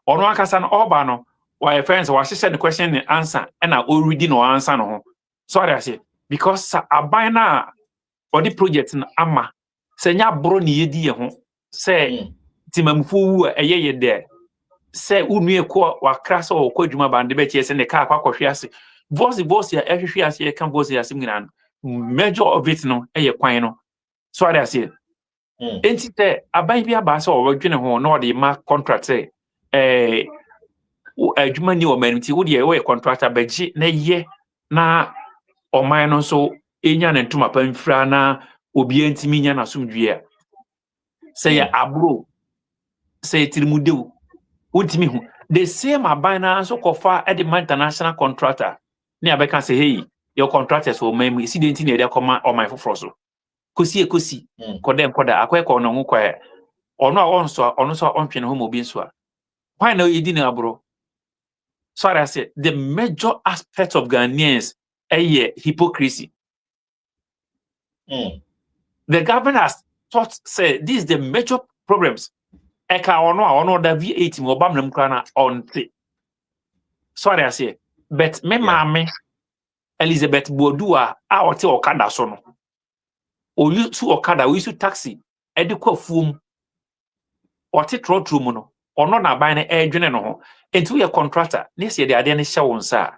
ono akasa na oba no why friends wa hye the question and answer and already no answer no ho so I say because abane na ode project na ama say nya bro ne yedi ye ho say timamfo wu ye there say unue ko wakra so ko dwuma bande be tie se ne ka akwa ase voice ya ehwehwe ase ye kan voice ya sim ngina major of it no kwan no so I say enti te aban bi aba so wadwene ho no de ma contract say adwuma ni o manti wo de ye contractor beji na ye na oman no so enya ne ntuma pamfra na obi antimi nya na somdwe a say ya abro say tirimudew ultimi hu the same abina so kofa at the international contractor. Near I can say, hey, your contractors will make me see the thing they come on my froso. Kusi, kodem koda, akwe kono mukwe, or no on so on pin homo binswa. Why no you didn't bro? Sorry, I said the major aspect of Ghanaians hypocrisy. The government has thought say this is the major problems. Eka ono the V8 mo bam nam krana on the. Sorry, I say, but me mame Elizabeth Bodua a ote okada so no. O use okada, we use taxi, edikwa fum. Ote trotru mu no. Ono na buy na edwene no ho. Enti we contractor, this year the ade ne hye won sa.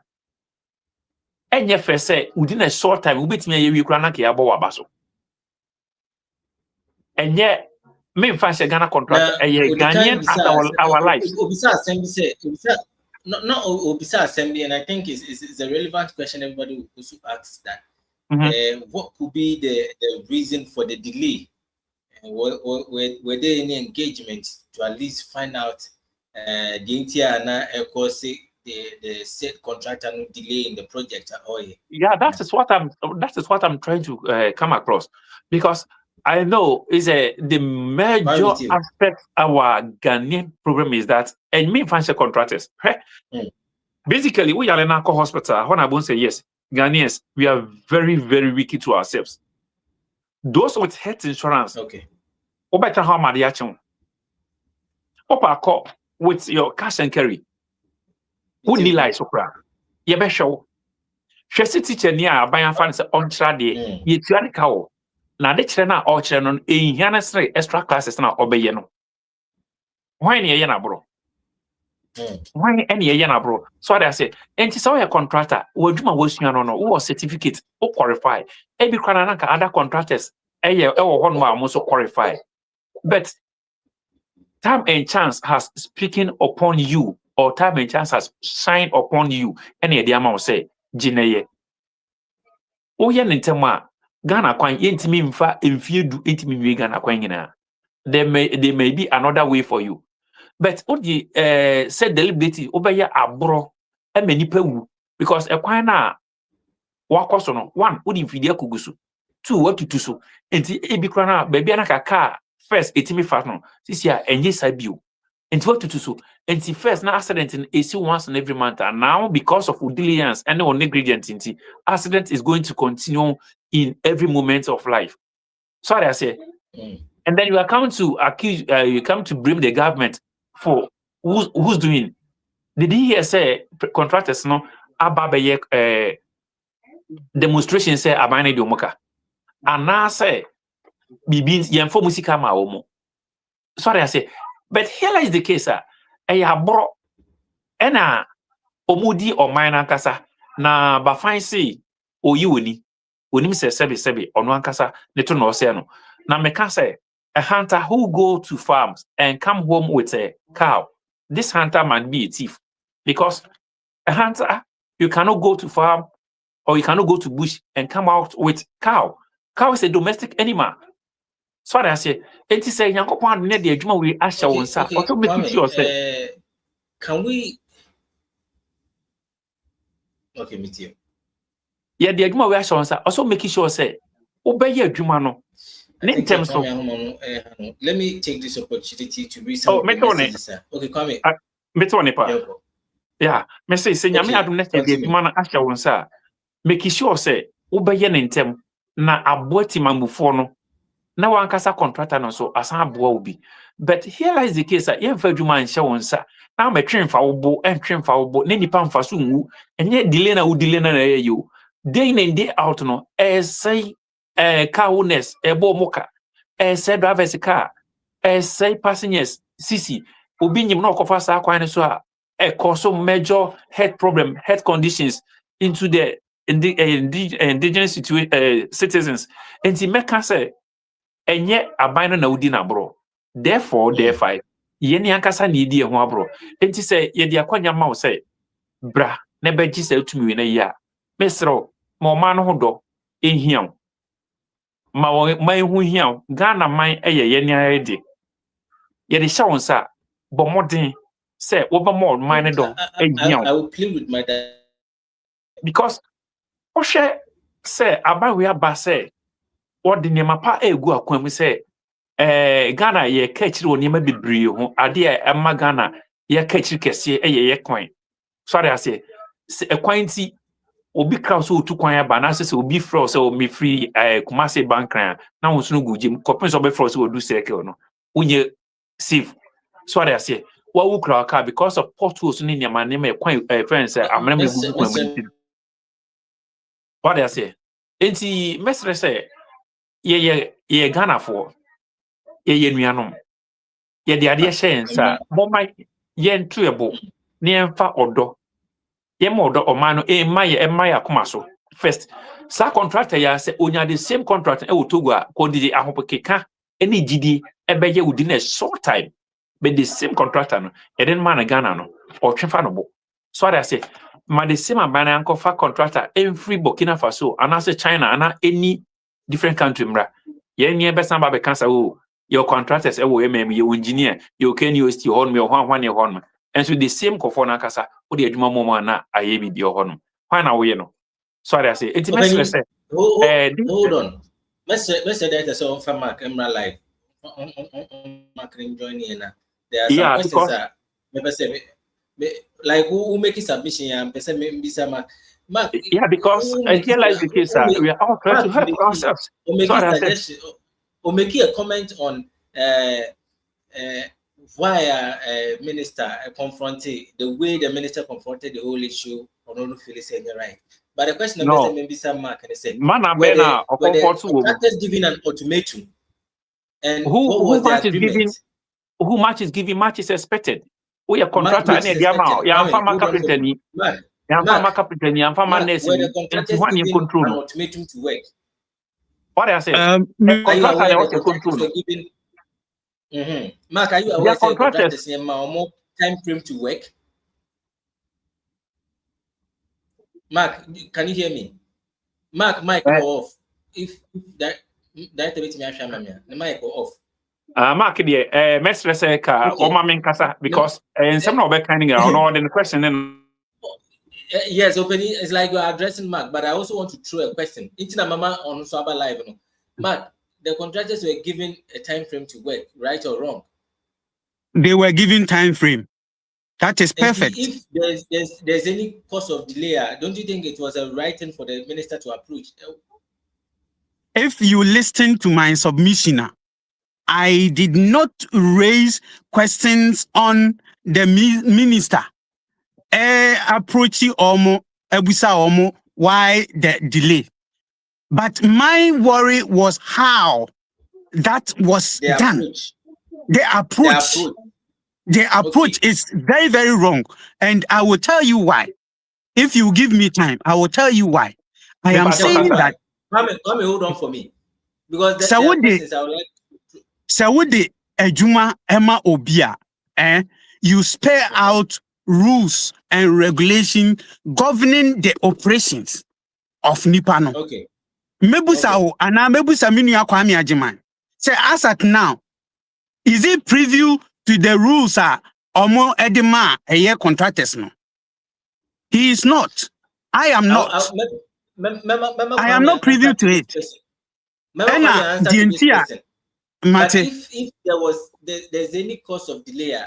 Enye fe say within a short time we betimi aye wi kura na ke abo waba so. Enye me fa Ghana contractor Ghanaian as our lives. Obisa assembly say Obisa assembly, and I think is a relevant question. Everybody will also ask that. What could be the reason for the delay? Were there any engagements to at least find out the entire the said contractor no delay in the project? Yeah, that is what I'm trying to come across, because I know is the major aspect our Ghanaian problem is that, and me financial contractors. Basically, we are in a hospital. When I won't say yes, Ghanaians, we are very, very wicked to ourselves. Those with health insurance, better how mariachon. Opa with your cash and carry. Who need like sopra? You be show. She teacher near by and fancy on Saturday. You try cow. Now the children all children in Yanasre extra classes now obey no. Why any yana bro? Why any yana bro? So I say, and it's all a contractor. Would you was no who certificate or qualify? Every Krananaka other contractors, one more also qualify. But time and chance has speaking upon you, or time and chance has shined upon you. Any idea will say, Jineye. Oh, yeah, Nintema. Ghana kwan yentimi mfa emfiedu entimi we Ghana kwan nyina. There may be another way for you. But odi said deliberately obeye abro e manipa wu, because e kwan na wakoso no, one odi mfidi akugusu, two watutu so enti ebi kra na ba bia na kaka first etimi fast no sisi a enye sabio enti watutu so enti first na accident in AC once in every month, and now because of diligence and on negligence enti accident is going to continue in every moment of life. Sorry, I say. And then you come to accuse, you come to blame the government for who's doing. Did he hear say contractors no ababe demonstration say abane diomoka, and now say bibin yemfo musika ma omo. Sorry, I say. But here is the case, bro ena omudi or minor kasa na ba fine say oyiwoni. Onim say sebe ono ankasa neto no say no na meka say a hunter who go to farms and come home with a cow, this hunter might be a thief, because a hunter, you cannot go to farm or you cannot go to bush and come out with cow. Cow is a domestic animal. So I say it is a yankopon ne the adwuma we asha wonsa auto make sure say can we meet you. Yeah, the adwuma we asha wonsa also make sure say obey adwuma no. In terms of, let me take this opportunity to read some messages. Okay, Kwame. Yeah, me say nyame adom na say the man ahya won sa make sure say obeye ne ntem na aboti mamufo no na wankasa contractor no so asan aboa obi. But here lies the case that yemfa adwuma nhye won sa na metwemfa wobo entwemfa wobo na nipa mfa so nwu enye delay na wo delay na you day in and day out no say cowness, moka, say driver's car, say passengers, sisi, obi nyim no kofa sa kwan so a cause major health problem, health conditions into the indigenous citizens. And the make say enye abino na udi na bro. Therefore, yeni ankasa ni di ho abro. Enti say ye di akwanya ma wo say bra na beji say utumi we na ya. Mesro mo ma no ho do ehiam. Ma hu hia Ghana man eye ye nia de ye de sha won sa bo modern say over more minor do. I will plead with my dad. Because Oshe say about we are say what the name pa egu akwam say Ghana ye catch wo nima bebree ho ade a Ghana ye catch kese ye kwan. Sorry I say a kwan ti obi kraw so otu kwan aba na say obi fro say o me free Kumasi bank kran na wo sunu gujim kopin so be fro so odu circle no unye safe. Sorry I say what wo kraw car because of potholes ni nyama ne me kwan friends amana me gugu kwan mu. What I say enti mesre say ye Ghana for ye nuanom ye de ade hye nsa bomma ye ntuebo ne emfa odo ye ma odo omano ma ye akoma so first sa contractor ya say onya the same contract e Togo a kodidi ahopekeka ene gidi ebeye within a short time but the same contractor no e den man Ghana no o twefa no bo so I say ma the same abana ankofa contractor every Burkina Faso and as China and any different country mra ye nie be samba be cancer your contractors your engineer your KNUST on me one on and so the same kofona kasa o de adwuma mo na aye bi your honum why na we no sorry I say it mess say hold on message that so from Mark Emra live Mark join in there are some questions that maybe say like who make submission and person maybe some Mark because here like the case we are all trying to help ourselves or make a comment on why minister confronted the way the minister confronted the whole issue on all feelings saying right. But the question is maybe some Mark and they say contractors giving an ultimatum and who much is giving much is expected. We are contractor and the amount ya farmer carpenter ni ya farmer carpenter ni ya farmer nurse ni one in control an ultimatum to work. What I say contractor ya what control Mark, are you aware that contractors need more time frame to work? Mark, can you hear me? Mark, mic off. If that bit me ashama the mic off. Mark the mestre say ka o ma men kasa because in some of that kind of no the question then yes, opening it's like you are addressing Mark, but I also want to throw a question. Intina mama on Swaba Live, no. Mark, the contractors were given a time frame to work, right or wrong? They were given time frame. That is perfect. If there's any cause of delay, don't you think it was a right thing for the minister to approach? If you listen to my submission, I did not raise questions on the minister. Approaching Omo, Ebusa Omo, why the delay? But my worry was how that was done. The approach is very, very wrong. And I will tell you why. If you give me time, I will tell you why. I am saying that. Come hold on for me. Because there are questions I would like to... Sawudi Ejuma Emma Obia, you spare out rules and regulation governing the operations of Nipano. Okay. Mebusa ana mebusa minu ya Kwame Ajiman. Say as at now, is it preview to the rules omo edema eye contractors no? He is not. I am not. I am not preview to it. But if there's any cause of delay,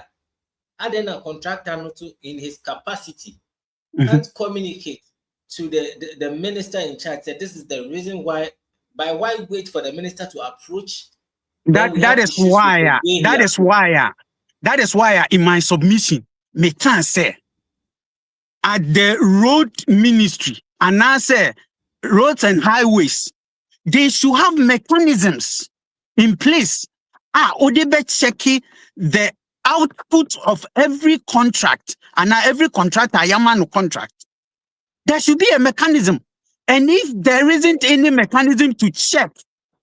and then a contractor not in his capacity can't communicate to the minister in charge that this is the reason why. By why wait for the minister to approach? That is why in my submission, me can say at the road ministry and I say roads and highways, they should have mechanisms in place. Odebe checking the output of every contract and every contractor Yamano contract. There should be a mechanism. And if there isn't any mechanism to check,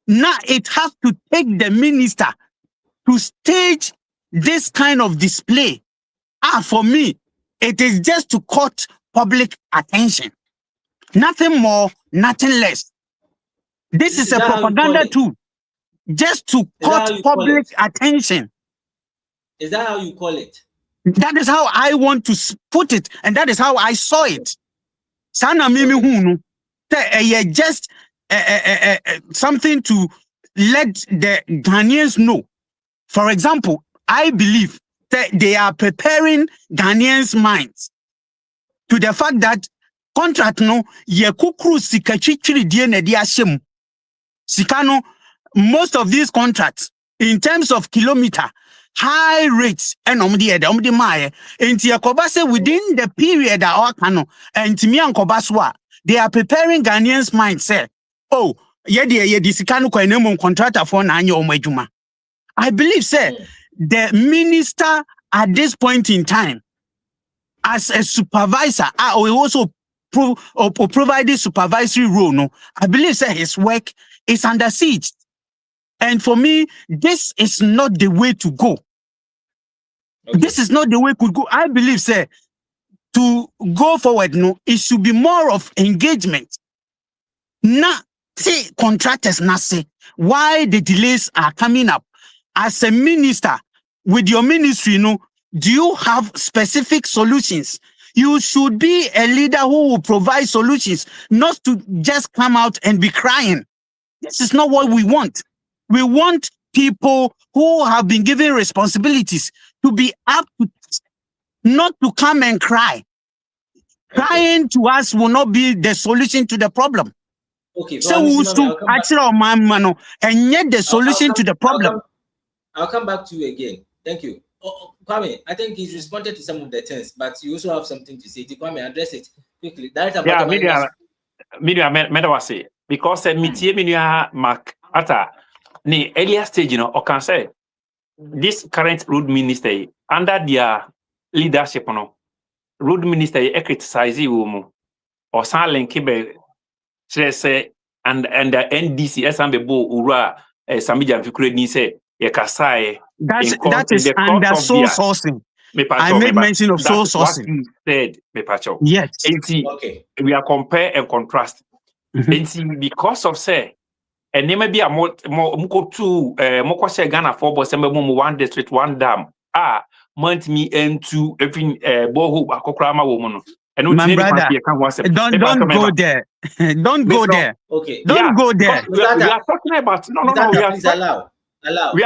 now it has to take the minister to stage this kind of display. For me, it is just to court public attention. Nothing more, nothing less. This is a propaganda tool. Just to court public attention. Is that how you call it? That is how I want to put it, and that is how I saw it. Sana mimi hunu. Just something to let the Ghanaians know. For example, I believe that they are preparing Ghanaians' minds to the fact that contract no ye kukru sikachichiri die ne di ashem. Sikano, most of these contracts in terms of kilometer, high rates and omdi mae enti yakobase within the period that our kano enti mi ankobaswa they are preparing Ghanaians' mindset. Oh, ye sikano kwa enemo contractor for na anye omajuma. I believe, sir, the minister at this point in time, as a supervisor, or also provide the supervisory role, no, I believe, sir, his work is under siege. And for me, this is not the way to go. Okay. This is not the way to go. I believe, sir, to go forward, no, it should be more of engagement. Not say contractors, not say why the delays are coming up. As a minister, with your ministry, you know, do you have specific solutions? You should be a leader who will provide solutions, not to just come out and be crying. This is not what we want. We want people who have been given responsibilities to be up to task, not to come and cry. Okay. Crying to us will not be the solution to the problem. Okay, so we should actually and yet the solution to the problem. I'll come back to you again. Thank you. Kwame, I think he's responded to some of the things, but you also have something to say. Kwame, address it quickly. Media, because media mark at the earlier stage, you know, or can say this current road minister under their leadership, you know, road minister criticize you or silent kibe say and the NDC SMB ura Samija Fikure ni say. That is under soul sourcing. I made mention of soul sourcing. What you said, yes. Okay. We are compare and contrast. Because of say, and there may be a more two Ghana for one district, one dam. Month me into every boho akokrama woman. And my brother, don't go there. Don't go there. Okay. Don't go there. We are talking about we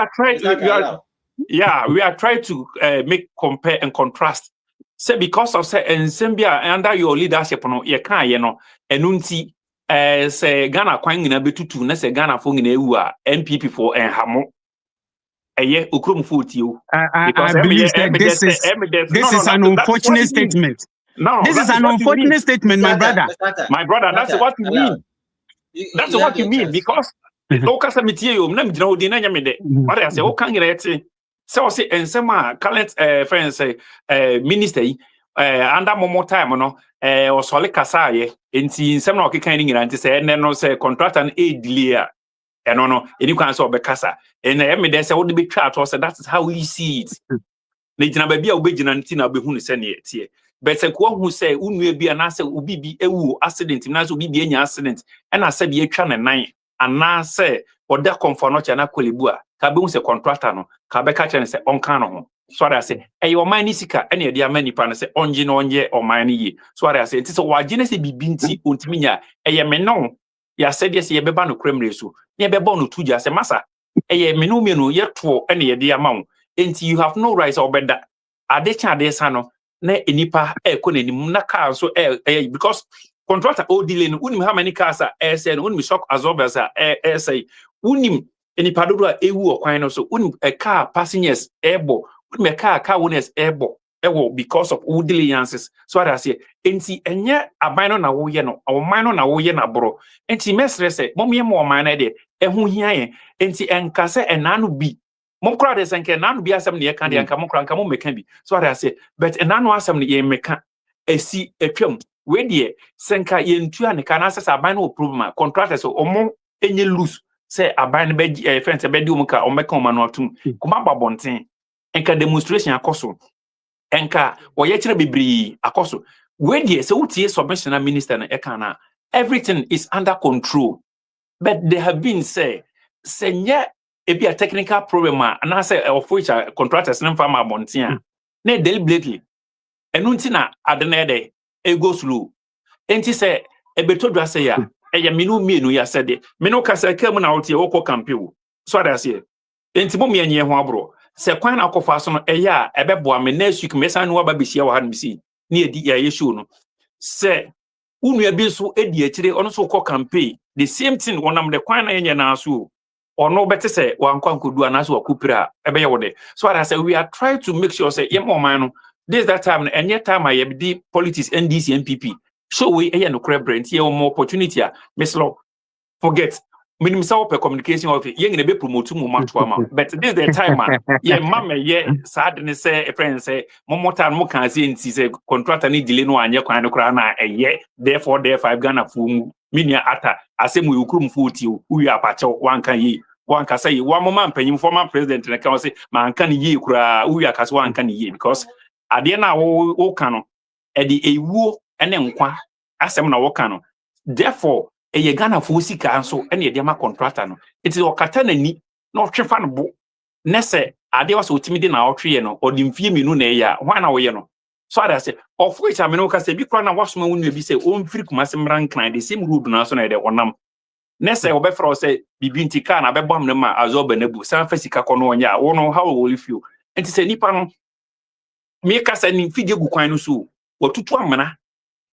are trying to make compare and contrast. Say because of say and Zambia under your leadership no ye kan ye no enunti say Ghana kwan ngina betutu na say Ghana fo ngina ewu a NPP for enhamo eye okrom fo tio because I believe that this is an unfortunate statement. No, this is an unfortunate statement, my brother. My brother, that's what you mean. That's what you mean because Okasa mitie na mjina odi na nyame de. What I say o kan yete. So say ensema current friends say minister under more time no o sole kasa ye enti nsem na okeka ni nyina nti say ene no say contractor na delay a eno no eni kwan say obekasa ene me de say wo de betwa ato say that is how we see it. Na jina ba bia obegina nti na obehu ne say na tie. But say ko hu say unu bia na say obi bi ewu accident na say obi bi enya accident ena say bi etwa ne nan ana say oda comfort no chana kwelebua ka be hu say contractor no ka be ka chene say onka no ho so I say e your man sika ene e dia mani pa no say onje no onje o man yi so I say nti so wagene say bibi nti ontimi nya e ye me no ya said yes ye beba no kremre so ye beba no tuja say masa e ye me no ye to ene ye dia ma wo nti you have no rights obeda ade cha ade sa no na enipa e ko nanim na car so because contractor o delay no unim how many cars are say no unim shock absorbers are say unim enipa dodo a ewu okwan no so unim a car passengers airbo unim a car owners airbo ewo because of all delayances so I say enti enye aban no na wo ye no awoman no na wo ye na bro enti mesre say mom ye mo man na de ehu hia ye enti enka se enanu bi mom kra de senke enanu bi asem ne ye kan de enka mom kra enka mom meka bi so I say but enanu asem ne ye meka esi etwam we de senka ye ntua ne kan asesa aban no problem contractors omo enye loose say aban be friends be di omka omeka omanu atum kuma babonten enka demonstration akoso enka woye kire bibri akoso we de say utie submission minister na ekana everything is under control but they have been say senye e be a technical problem and say of which contractors nem farm abonten na deliberately enu nti na ade na ede e go slow enti se ebetodwa se ya eye minu mienu ya sede minu kasa kam na wote wokọ campaign so ada se enti mo mienye ho abro se kwan na akofa so no eye a ebeboa me next week me san no aba behia wa ha no si na edi ya ye show no se unu bi so edi akire ono so kọ campaign the same thing wonam de kwan na enye na so ono bete se wankwa nkodu anaso wakupira ebe ye wode so ada say we are trying to make sure say yem oman no this that time and yet time I be politics NDC and NPP so we no crab brand here more opportunity Miss Law forget minimum per communication of young be promote mu matwa but this the time ye mama ye sadness say a friend say more time mo can see say contractor need delay no anye kwan no kra na eye therefore there 5 Ghana fu minia ata asem we ukrum fu ti we apache wan kan yi wan ka say one moment panyim former president na kan say man kan yi kura we akase wan kan yi because ade na wo kan no e de ewuo ene nkwa asem na wo kan no therefore eye Ghana fu sika nso ene ye de ma contractor no it is okata na ni na otwefa no bo nese ade was otimi de na otwe no odi mfie minu na eya hwan na wo ye no so ada say of which ameno ka say bi kwa na wasoma wonu bi say o mfiri kuma se mran kan the same road na so na de onam nese wo be fro say bibi ntika na be bam na ma azoba na bu san fa sika kono onya wo no how will you feel enti say nipa no me ka say ni fidie gu kwan no so watutu amana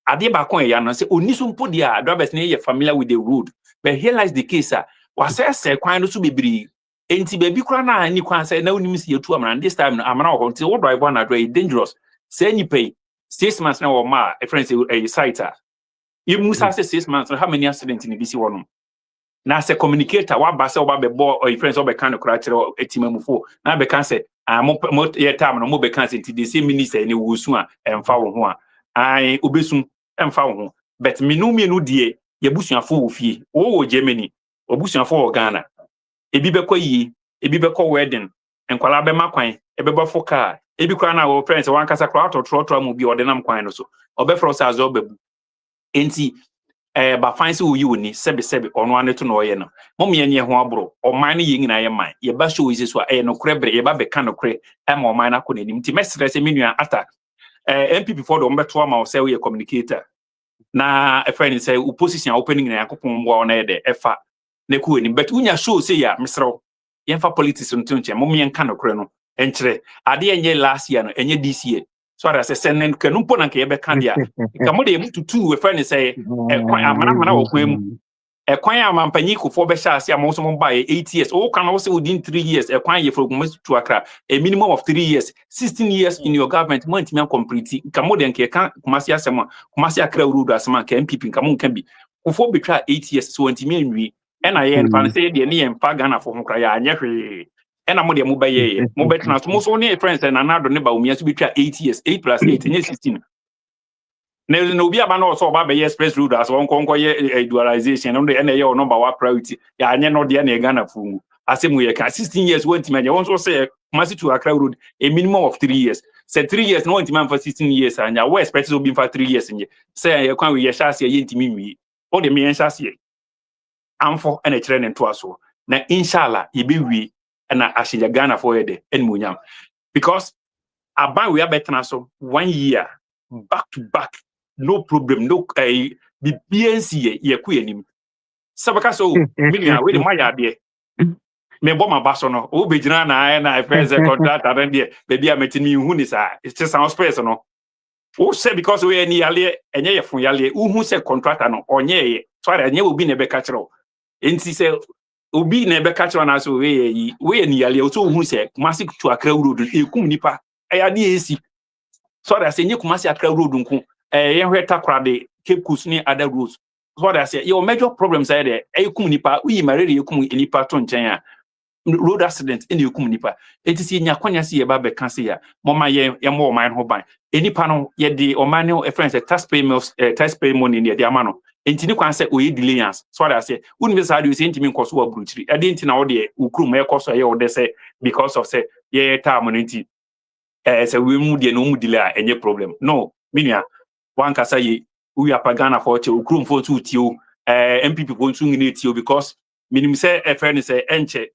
ade ba kon ya no say oni so mpo dia drivers na ye familiar with the road but here lies the case was say kwan no so bebiri enti baby kura na ni kwan say na onim si yetu amana this time amana wo until wo drive na drive dangerous say ni pay 6 months na wo ma a friend say a site you musa say 6 months how many accidents ni bisi wono na say communicator wa ba say wo ba be bo or friends wo be kan kura kire etimamufo na be kan say mo ye time no mo be kan say ti the same minister ni wo su a emfa wo ho a ai obesu emfa wo ho but minu die ye busuafo wo fie wo Germany obusuafo wo Ghana ebi bekọ yi ebi bekọ wedding enkwala be makwan ebeba fo car ebi kra na wo friends wan kasa kra trotro mu bi ordinam kwan no so obefro sa azo babu enti ba fancy wo yi woni sebe ono ane to no ye no mom ye ne ho abro oman ne ye nyina ye man ye ba show is so no kre bre ye ba be kan no kre ma oman na ko nanim ti mestre se menua ata NPP for do mbeto ama wo say we communicator na a friend say opposition opening na yakopon mo na ye de efa na ku ni but unya show say ya misro yemfa politics nto nche mom yen kan okre no enkyere ade enye last year no enye this year so ada say senen kanu mpo na nke ye be kan dia ka mo de mututu we friend say kwan amana wo kwan mu kwan amampanyi kofo be sha ase amonso mo ba 8 years o kan wo say within 3 years kwan ye for gumo to akra a minimum of 3 years 16 years in your government mo ntimi complete ka mo de nke kan kumasi asema kumasi akra road asema ka MPP ka mo nka bi kofo betwa 8 years so ntimi anwi ena ye nfa say de ne ye mfa Ghana fo ho kra ya anye hwe ena mo de mo ba ye mo betna so mo so ne friends na nado ne ba omi so betwa 8 years 8 plus 8 nye 16 na obi aba na so ba be express road as won konko ye dualization no de ena ye number 1 priority ya anye no de na Ghana fo mu asemu ye ka 16 years won timanya won so say Kumasi to Accra road a minimum of 3 years say 3 years no won timanya for 16 years anya we expect so be for 3 years nye say ye kwan we ye sha se ye ntimi nwi o de me ye sha se amfo ena kire ne to aso na inshallah ye be wi na ashiya Ghana for de enmunyam because aban we abetena so 1 year back to back no problem no BNC ye ku yanim sabaka so million we de maya de me bo ma baso no o begina na first contract and there baby ametini hu ni sa it's just our space no o say because we any yale enye ye fun yale hu say contractor no onye ye so ara enye obi na be ka kire enti say obi na be ka kire na so we ni yale o so hu say Kumasi to Accra road ekum nipa ya de esi so that say nye Kumasi Accra road nko ye hweta krade Cape Coast ni other roads so that say your major problems are there ekum nipa uyi marere ekum nipa to nchen a road accident in ekum nipa etisi nya kwanya se ye ba be kan se ya moma ye mo oman ho ban enipa no ye de oman no friends taxpayer money ne de amano enti ni kwan se oye delayance so that say universal do say ntimi nkoso wa bruchiri e de enti na wo de ukrum e koso ye wo de say because of say ye time no enti say we mu de no mu delay enye problem no minia wan kasa ye we are Ghana for che ukrum for tu tio MPP for tu ngine tio because minim say friend say enche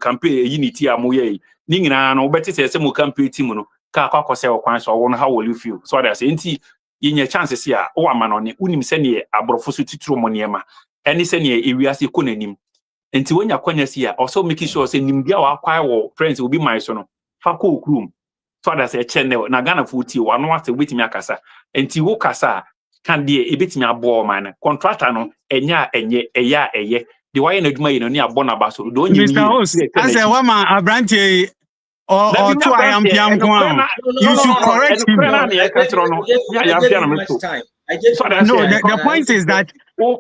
campaign unity amoye ni nyina no beti say mo campaign team no ka akwa o kwan so wo no how will you feel so that say enti yenye chances here o amano ne unim se ne abrofo so tituro mo niema eni se ne ewiase ko nanim enti wonya kwanya si a also make sure say nimbia wa kwai wo friends obi my so no fa ko okrum so that say channel na Ghana futi wo no ate betimi akasa enti wo kasa kan de ebetimi abo man contractor no enya enye eya eye the why na adwuma yi no ne abona ba so do onye ni Mr. Host, as a woman abrantie or to I am piam kwa you should correct him. I The point is that still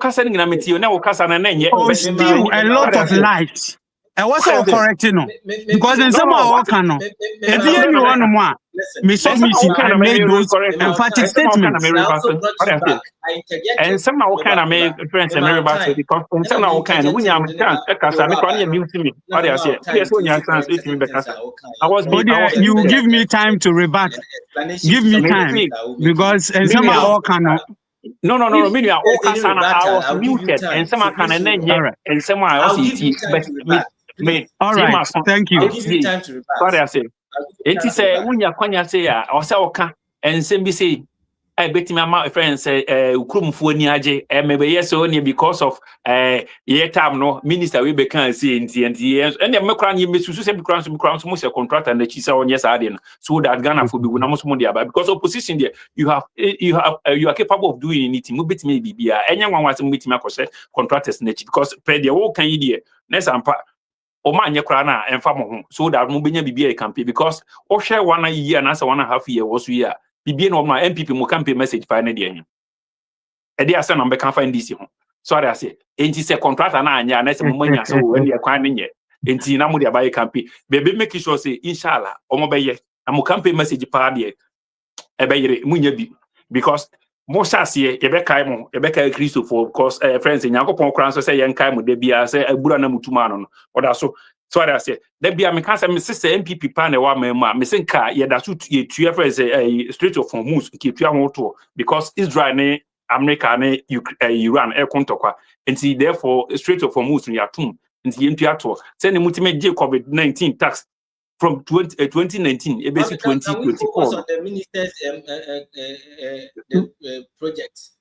a lot of lies. I was all correcting because in some of our canon, if you want more, me submission and make those emphatic statements. And somehow kind of make friends and everybody because somehow kind of when you're mute me. You give me time to rebut. Give me time because and some of our canon. No. Meaning I was muted and someone can and someone else all right, thank you. Sorry, I say. It is when you can say, or so and same be say, I bet my friends say, Ukrum Funiaje, and maybe yes, only because of yet time no minister we can see in TNT and the Macron you miss Susan Crowns most contract and the Chisa on yes, I didn't so that Ghana for be almost money about because opposition there you are capable of doing anything. Move it maybe anyone wants to meet my contractors because pay the whole can you next and o ma nye kra na emfa mo ho so that mo benya bibia e campaign because o hwe 1 year na say 1.5 year wo so year bibia no ma NPP mo campaign message fa na de anyi e de ase na mbe kan fa NDC ho so that say enti say contractor na anya na say mo manya so we de kwan ne nye enti na mo de abaye campaign bebe make sure say inshallah o mo be ye na mo campaign message pa de e be yire mo nya bi because most as ye be kai Christo for cause friends in Yakopon Crown so say yen kai mo de bia say abura na mutuma no oda so I say de bia me kan say me sister NPP pa na wa ma me senka ye da so ye tua friends straight of from moves ke tua ho to because Israel ne America ne Iran e kontokwa enti therefore straight of from moves ni atum enti ye tua to say ne mutime je COVID-19 tax from 2019 ABC 2024 the minister's projects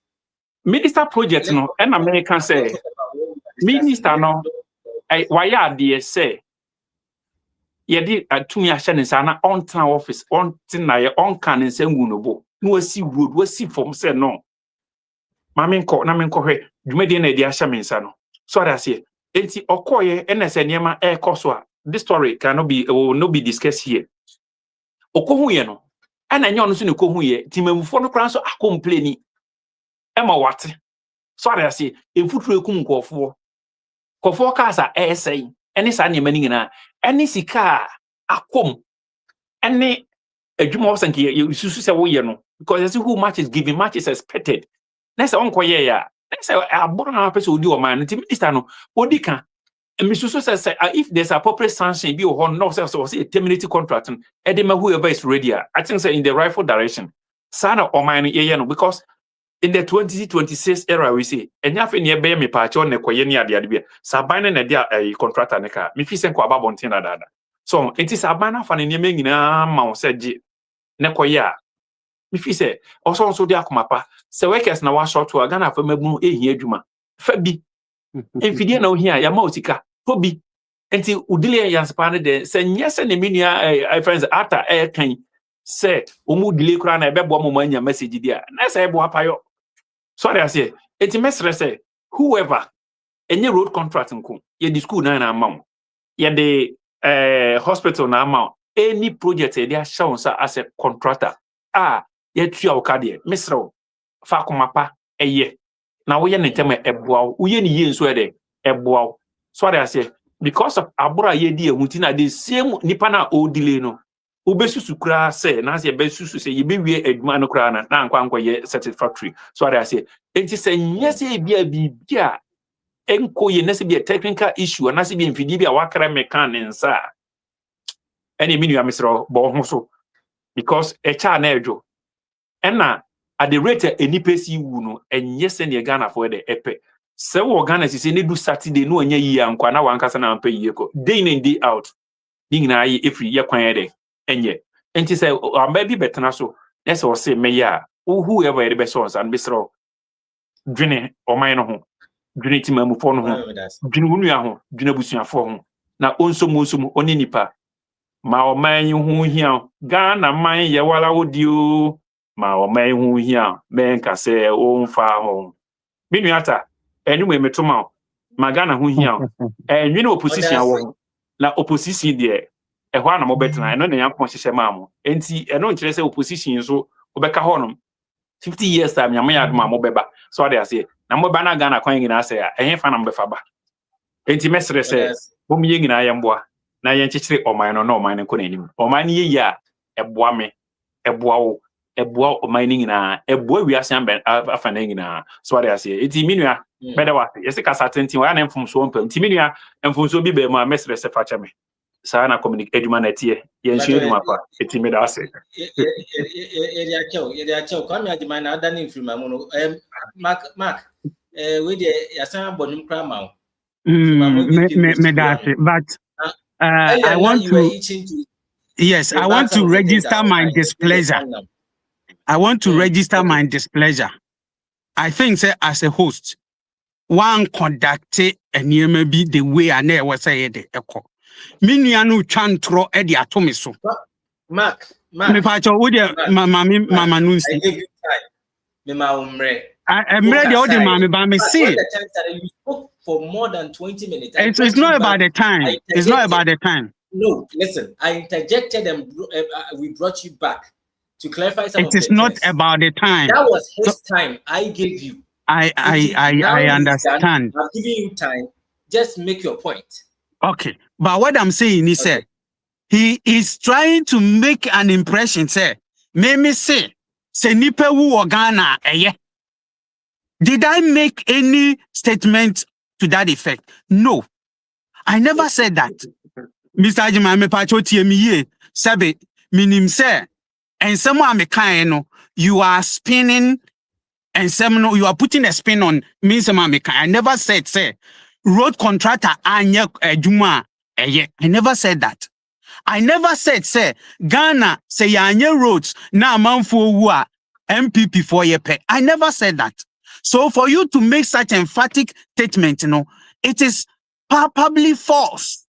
minister project no and American say minister no why are they say ye di atumi ahye ne sana on town office on tin na ye on kan nsangu no bo no wasi road wasi from say no mamenko na menko hwe dwumadi na di ahye me nsa no so that say enti okoye NSN niema koso a this story cannot be will not be discussed here okohu ye no ana nya ono so ne kohu ye timamufo no kran so akomplaini ema wate so that say efuturu ekum kofo kasa say ene sa ne mani ngina ene sika akom ene adwuma osanke ye susu se wo ye no because you see who much is giving much is expected na se onko ye ya na se aboro na person odi o man ti minister no odi kan Misusu says if there's appropriate sanction be or no say a terminating contract edema whoever is ready I think say in the rightful direction sana o man ye no because in the 2026 era we say enya fe ne be me patch on ne koye ne ade bia saban na dia contractor ne ka me fi sen ko ababonten na dada so enti saban na fa ne ne nyina ma o seje ne koye a me fi say also dia komapa se workers na wa short to Ghana fa mabunu ehia adwuma fa bi enfidie na ohia ya ma osika tobi enti udile yanspa de se nyese ne menua friends ata kan se omu dile kura na ebebo mo manya message dia na se ebo apayo sorry I say enti mesre say whoever any road contract nko ye di school na amount ye the hospital na amount any project they are shown as a contractor ye tua okade mesre fa komapa eye na wo ye ne tem eboa wo ye ne ye nso ede eboa so I say because of abura ye di ehuti na the same nipa na o delay no obesusu kura say na say besusu say ye be wie adwuma no kura na ankwa ye satisfactory so I say enti say nyese bia enko ye nese bia technical issue na say bia mfidi bia wakra mechanics any minu amesro bo ho so because e cha na edwo ena at the rate NPC wu no enye se ne Ghana for the epe se wo Ghana si se ne du Saturday no anya yi ankwa na wankasa na ampa yi ko day in day out ding na yi every ye kwan de enye enti say amba bi betena so na say o say meya whoever the best ones and besro dwene oman no ho dwene timamufo no ho dwene wunua ho dwene busuafo ho na onsom oni nipa ma oman hu hia Ghana man ye wala wodio ma oman hu hia menka say o mfa ho minuata enu me metoma ma Ghana hu hia enwene opposition wo na opposition de ehwa na mo betena eno na yankon hyehye ma mo enti eno nkire say opposition so obeka honom 50 years time nyama ya ma mo beba so they say na mo ba na Ghana kwan nyina say ehn fa na mo befa ba enti mesre say bo mi nyina ya mboa na ye nkyekere oman no na oman nko na nim oman ye ya eboa me eboa wo eboa oman nyina eboa wiase ambe afa na nyina so they say enti minua beda wa yesi kasa tenti wa na mfum so mpam enti minua mfum so bi be ma mesre se fa cheme sa na communicate eduma na tie ye nsu eduma pa enti me da ase ye acho kwa mi adima na ada ni mfirma mu no mark we de yasan bonum kra ma me da ase but I want to yes, I want to register my displeasure. I want to register my displeasure. I think say as a host, one conduct and you may be the way I never say the echo. Minianu chantro edi atomiso. Mark. Me pacho mama nunsi. I give you time. Me ma umre. I'm ready all the mama but me say. You spoke for more than 20 minutes. It's not about the time. It's not about the time. No, listen. I interjected and we brought you back to clarify some of the things. It is not about the time. That was his time I gave you. I understand. I'm giving you time. Just make your point. Okay. But what I'm saying is he is trying to make an impression, say, me say nipa wu Ghana eye. Did I make any statement to that effect? No. I never said that. Mr. Ajima me pacho tie mi ye sabe minim say and someone me kan no you are spinning and some no you are putting a spin on me someone me kan. I never said say road contractor anya adwuma eye. I never said that. I never said say Ghana say anya roads na amanfo wu a NPP for ye pe. I never said that. So for you to make such emphatic statement, it is palpably false.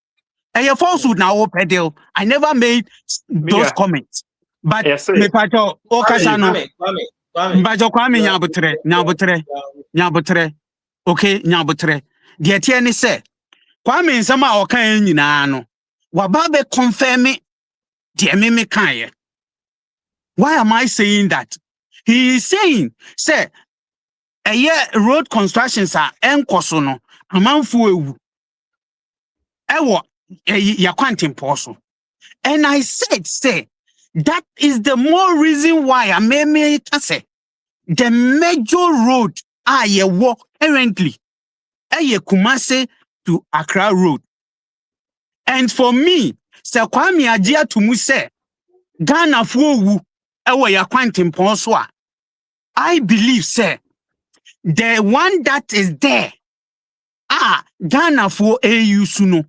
And your falsehood now pedal. I never made those comments. But me pato okasano. Mbajo kwame nyabutre. Okay, nyabutre. Die tie ni se. Kwame nsama okan nyina no. Waba be confirm die me kan ye. Why am I saying that? He is saying, say, road constructions are enkoso no. Amanfo ewu. Ewo yakwantim poso. And I said, say, that is the more reason why I may say the major road ye walk currently Kumase to Accra Road. And for me, se kwami ajia to mu say Ghana fuowu ewo yakwantim poso a I believe say the one that is there Ghana for AU suno.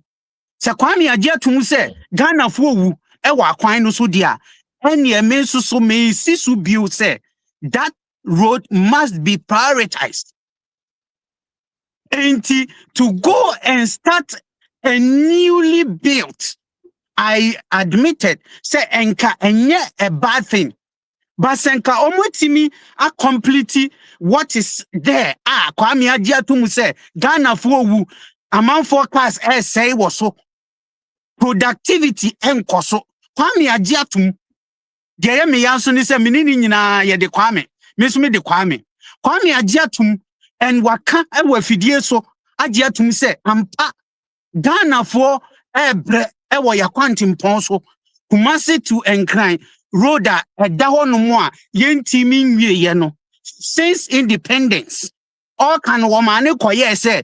Se kwami ajia to mu say Ghana fuowu ewa kwan no so dia ene me so me sisu biu say that road must be prioritized. And to go and start a newly built, I admitted say enka enye a bad thing. But senka omotimi a complete what is there. Kwame Adia to mu say Ghana fuowu amount forecast say was so productivity enkoso. Kwame Ajiatum de me yanso ni se menini nyina ye de Kwame meso me de Kwame Ajiatum en waka e wafidie so Ajiatum se ampa Ghana for ebre e wo yakwantimpon so Kumasi to Enkran road e da hono mo a yentimi nwie ye no since independence all kan wo mane koye se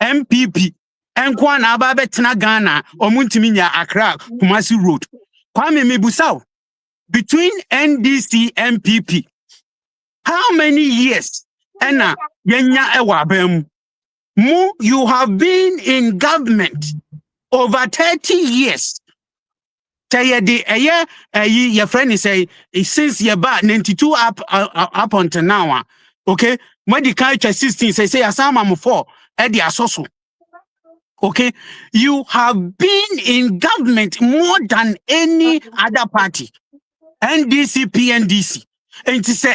MPP enkwa na aba betena Ghana omuntimi nya Accra Kumasi road. Kwame Mebusau, between NDC and NPP, how many years? Ena yenya ewa bem. You have been in government over 30 years. Say your friend is say since you're back 92 up until now. Okay, when the culture 16 say asama 4 Eddie Asoso. Okay, you have been in government more than any other party. NDC, PNDC. And to say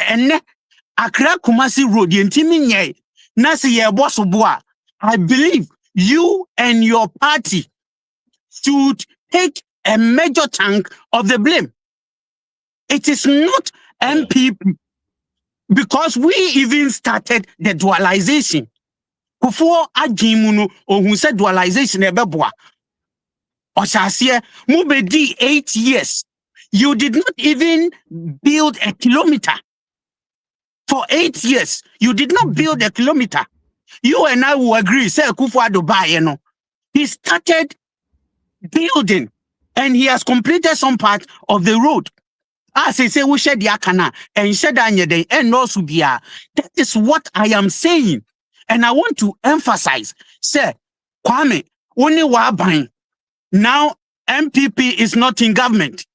Accra Kumasi Road, Yentimi Nasi Yebosoboa. I believe you and your party should take a major chunk of the blame. It is not NPP, because we even started the dualization. Before Ajimuno or who said dualization ebeboa. Oshasie, Mubedi 8 years. You did not even build a kilometer. For 8 years, you did not build a kilometer. You and I will agree, say Kufuado Bayeno. He started building and he has completed some part of the road. As I say, we shed the akana and shed the and also that is what I am saying. And I want to emphasize, say, Kwame, only wabang. Now MPP is not in government.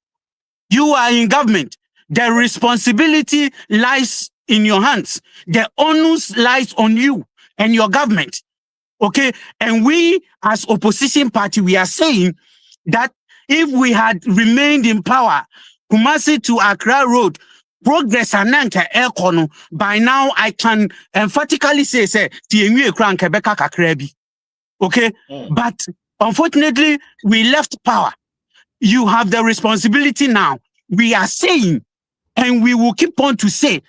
You are in government. The responsibility lies in your hands. The onus lies on you and your government. Okay? And we as opposition party, we are saying that if we had remained in power, Kumasi to Accra Road, progress ananka ekono, by now I can emphatically say, tienwe ekran Quebec kakrebi. Okay? But unfortunately, we left power. You have the responsibility now. We are saying, and we will keep on to say,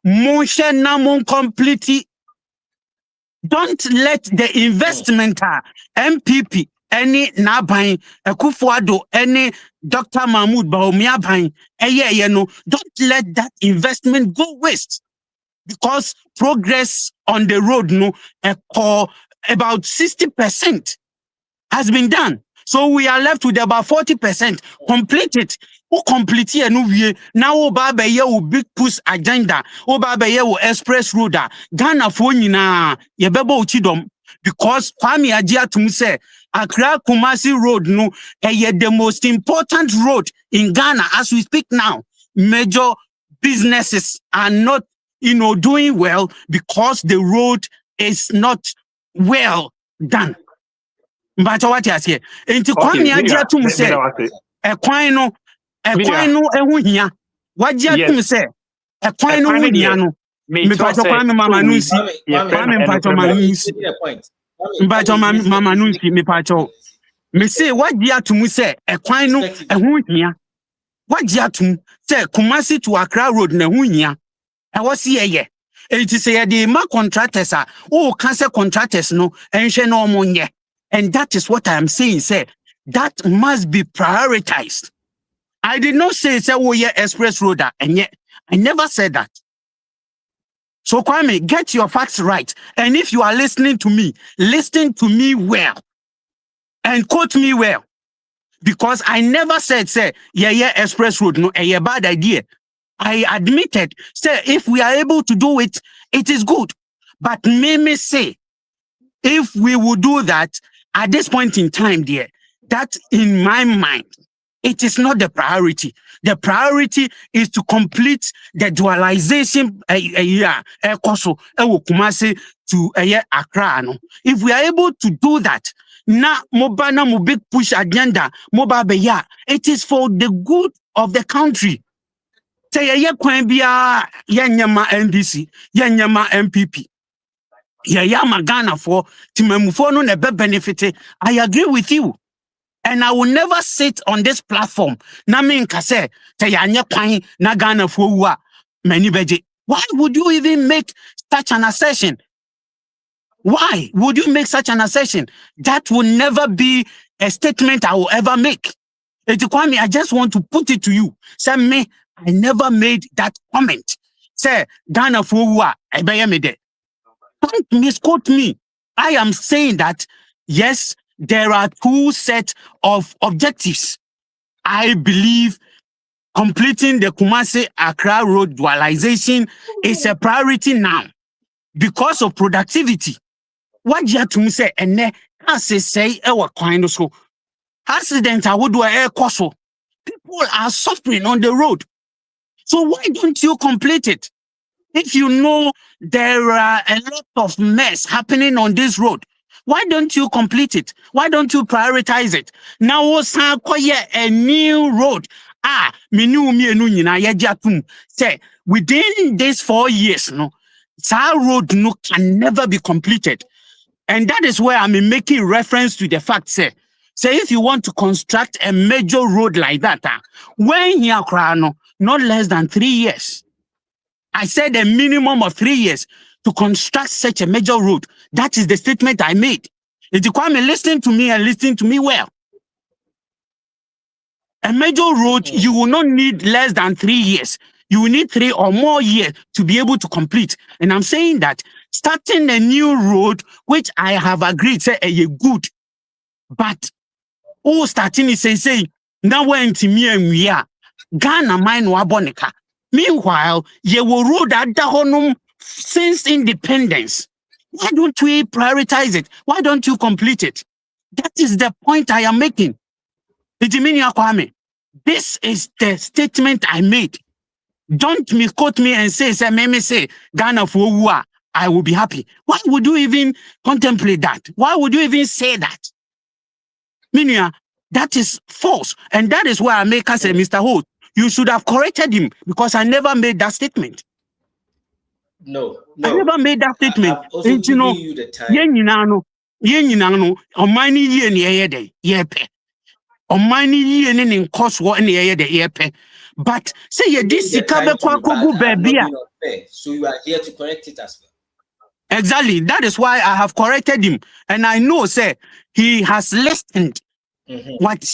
Monshe Namon completely. Don't let the investment MPP, any Nabain, Kufuado, any Dr. Mahmoud Baomiabain, don't let that investment go waste. Because progress on the road, about 60% has been done. So we are left with about 40% completed. Who complete here now Obabe will big push agenda. Obabe will express road. Ghana phone yebebo uchidom because Kwame Ajiatum say Accra Kumasi Road the most important road in Ghana as we speak now. Major businesses are not doing well because the road is not well done. But what you say? Into Kwame Ajiatum say equino ehuhia. What Ajiatum say equino ehuhia me pato Kwame Mama Nusi. Kwame pato Mama Nusi. Mpacho Mama Nusi me pato. Me say what Ajiatum say equino ehuhia. What Ajiatum say Kumasi to Accra Road na ehuhia. I was here. It is the ma contractors cancer contractors no and no money. And that is what I am saying, that must be prioritized. I did not say, express road, and yet I never said that. So Kwame, get your facts right. And if you are listening to me, listen to me well and quote me well. Because I never said, express road, no, a bad idea. I admitted, if we are able to do it, it is good. But me say, if we would do that, at this point in time, that in my mind, it is not the priority. The priority is to complete the dualization Kumasi to Accra. If we are able to do that, na mobana mo big push agenda, moba it is for the good of the country. Say yanyama NDC, yanyama MPP. Yama Ghana for Timemufo no nebe benefit. I agree with you. And I will never sit on this platform. Na me nkase te yanya kwan na Ghana for wa many beje. Why would you even make such an assertion? Why would you make such an assertion? That will never be a statement I will ever make. Kwame, I just want to put it to you. Say me, I never made that comment. Say Ghana for wa ebeye me de. Don't misquote me. I am saying that, yes, there are two sets of objectives. I believe completing the Kumasi Accra Road dualization is a priority now because of productivity. What you have to say, and as I say, our kind of so accident I would do a coso People are suffering on the road. So why don't you complete it? If you know there are a lot of mess happening on this road, why don't you complete it? Why don't you prioritize it? Now, a new road. Say within these 4 years, no, that road no can never be completed. And that is where I'm making reference to the fact, say if you want to construct a major road like that, when you are not less than 3 years. I said a minimum of 3 years to construct such a major road. That is the statement I made. If you come and listen to me and listen to me well. A major road, you will not need less than 3 years. You will need 3 or more years to be able to complete. And I'm saying that starting a new road, which I have agreed, say a good, but starting is saying, now we're into me and we are Ghana mine wabonica. Meanwhile, you will road at the since independence. Why don't we prioritize it? Why don't you complete it? That is the point I am making. This is the statement I made. Don't misquote me and say Ghana for Uwa, I will be happy. Why would you even contemplate that? Why would you even say that? Minia, that is false. And that is why I make us say, Mr. Holt, you should have corrected him because I never made that statement. No. I never made that statement. I've also given you the time. But say this so you are here to correct it as well. Exactly. That is why I have corrected him. And I know, say, he has listened. What is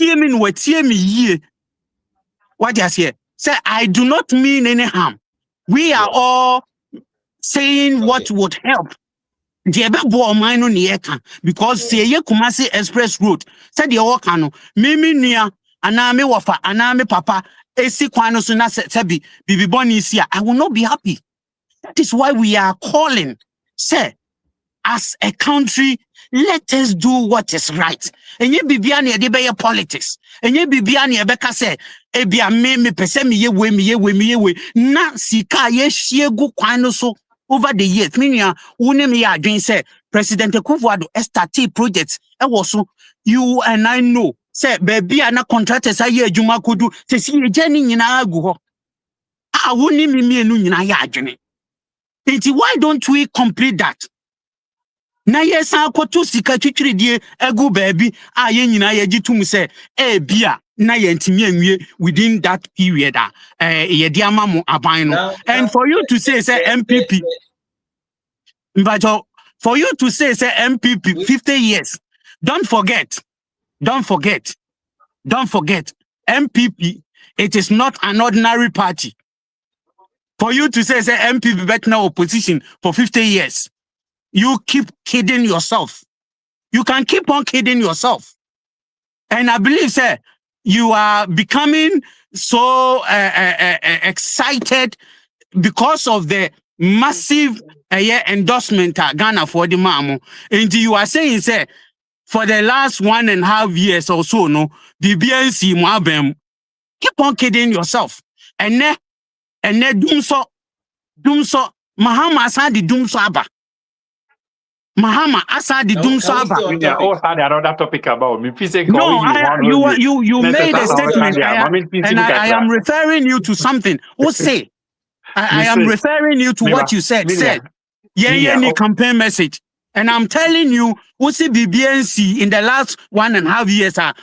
here? Say, I do not mean any harm. We are all saying what would help. Because say Kumasi Express Road, said the Okano, Mimi Nia, Aname Wafa, Aname Papa, Esi Kwano Suna Sebi, Bibi Boni is here. I will not be happy. That is why we are calling, say, as a country, let us do what is right. And ye bibiani edebe politics. And ye bibiani ebeka say, ebia me pese me ye we. Na sika ye shiegu kwano so over the years. Minya une me ya adwin say President Akufo-Addo STT projects. So you and I know say baby ana contractors aye adwuma kodu say si ye jani nyina agu ho. Woni me enu nyina ya adwene. Why don't we complete that? Na yesa akoto sika twitwiredie egu baabi ye nyina ye gitum se bia na ye ntimi anwie within that period ye di amamo aban no. And for you to say MPP but for you to say MPP 50 years, don't forget MPP, it is not an ordinary party. For you to say MPP back now opposition for 50 years, you keep kidding yourself. You can keep on kidding yourself. And I believe, sir, you are becoming so excited because of the massive endorsement Ghana for the Mamo. And you are saying, sir, for the last 1.5 years or so, no, the BNC Mwabem, keep on kidding yourself. And then Dumso, Mahama Asadi Dumso Aba. Mahama Asa the Doom Saba. Oh, had another topic about me. No, you made a statement. I am referring you to something. What say? I am referring you to what you said. Campaign message. And I'm telling you, what's the BBNC in the last 1.5 years and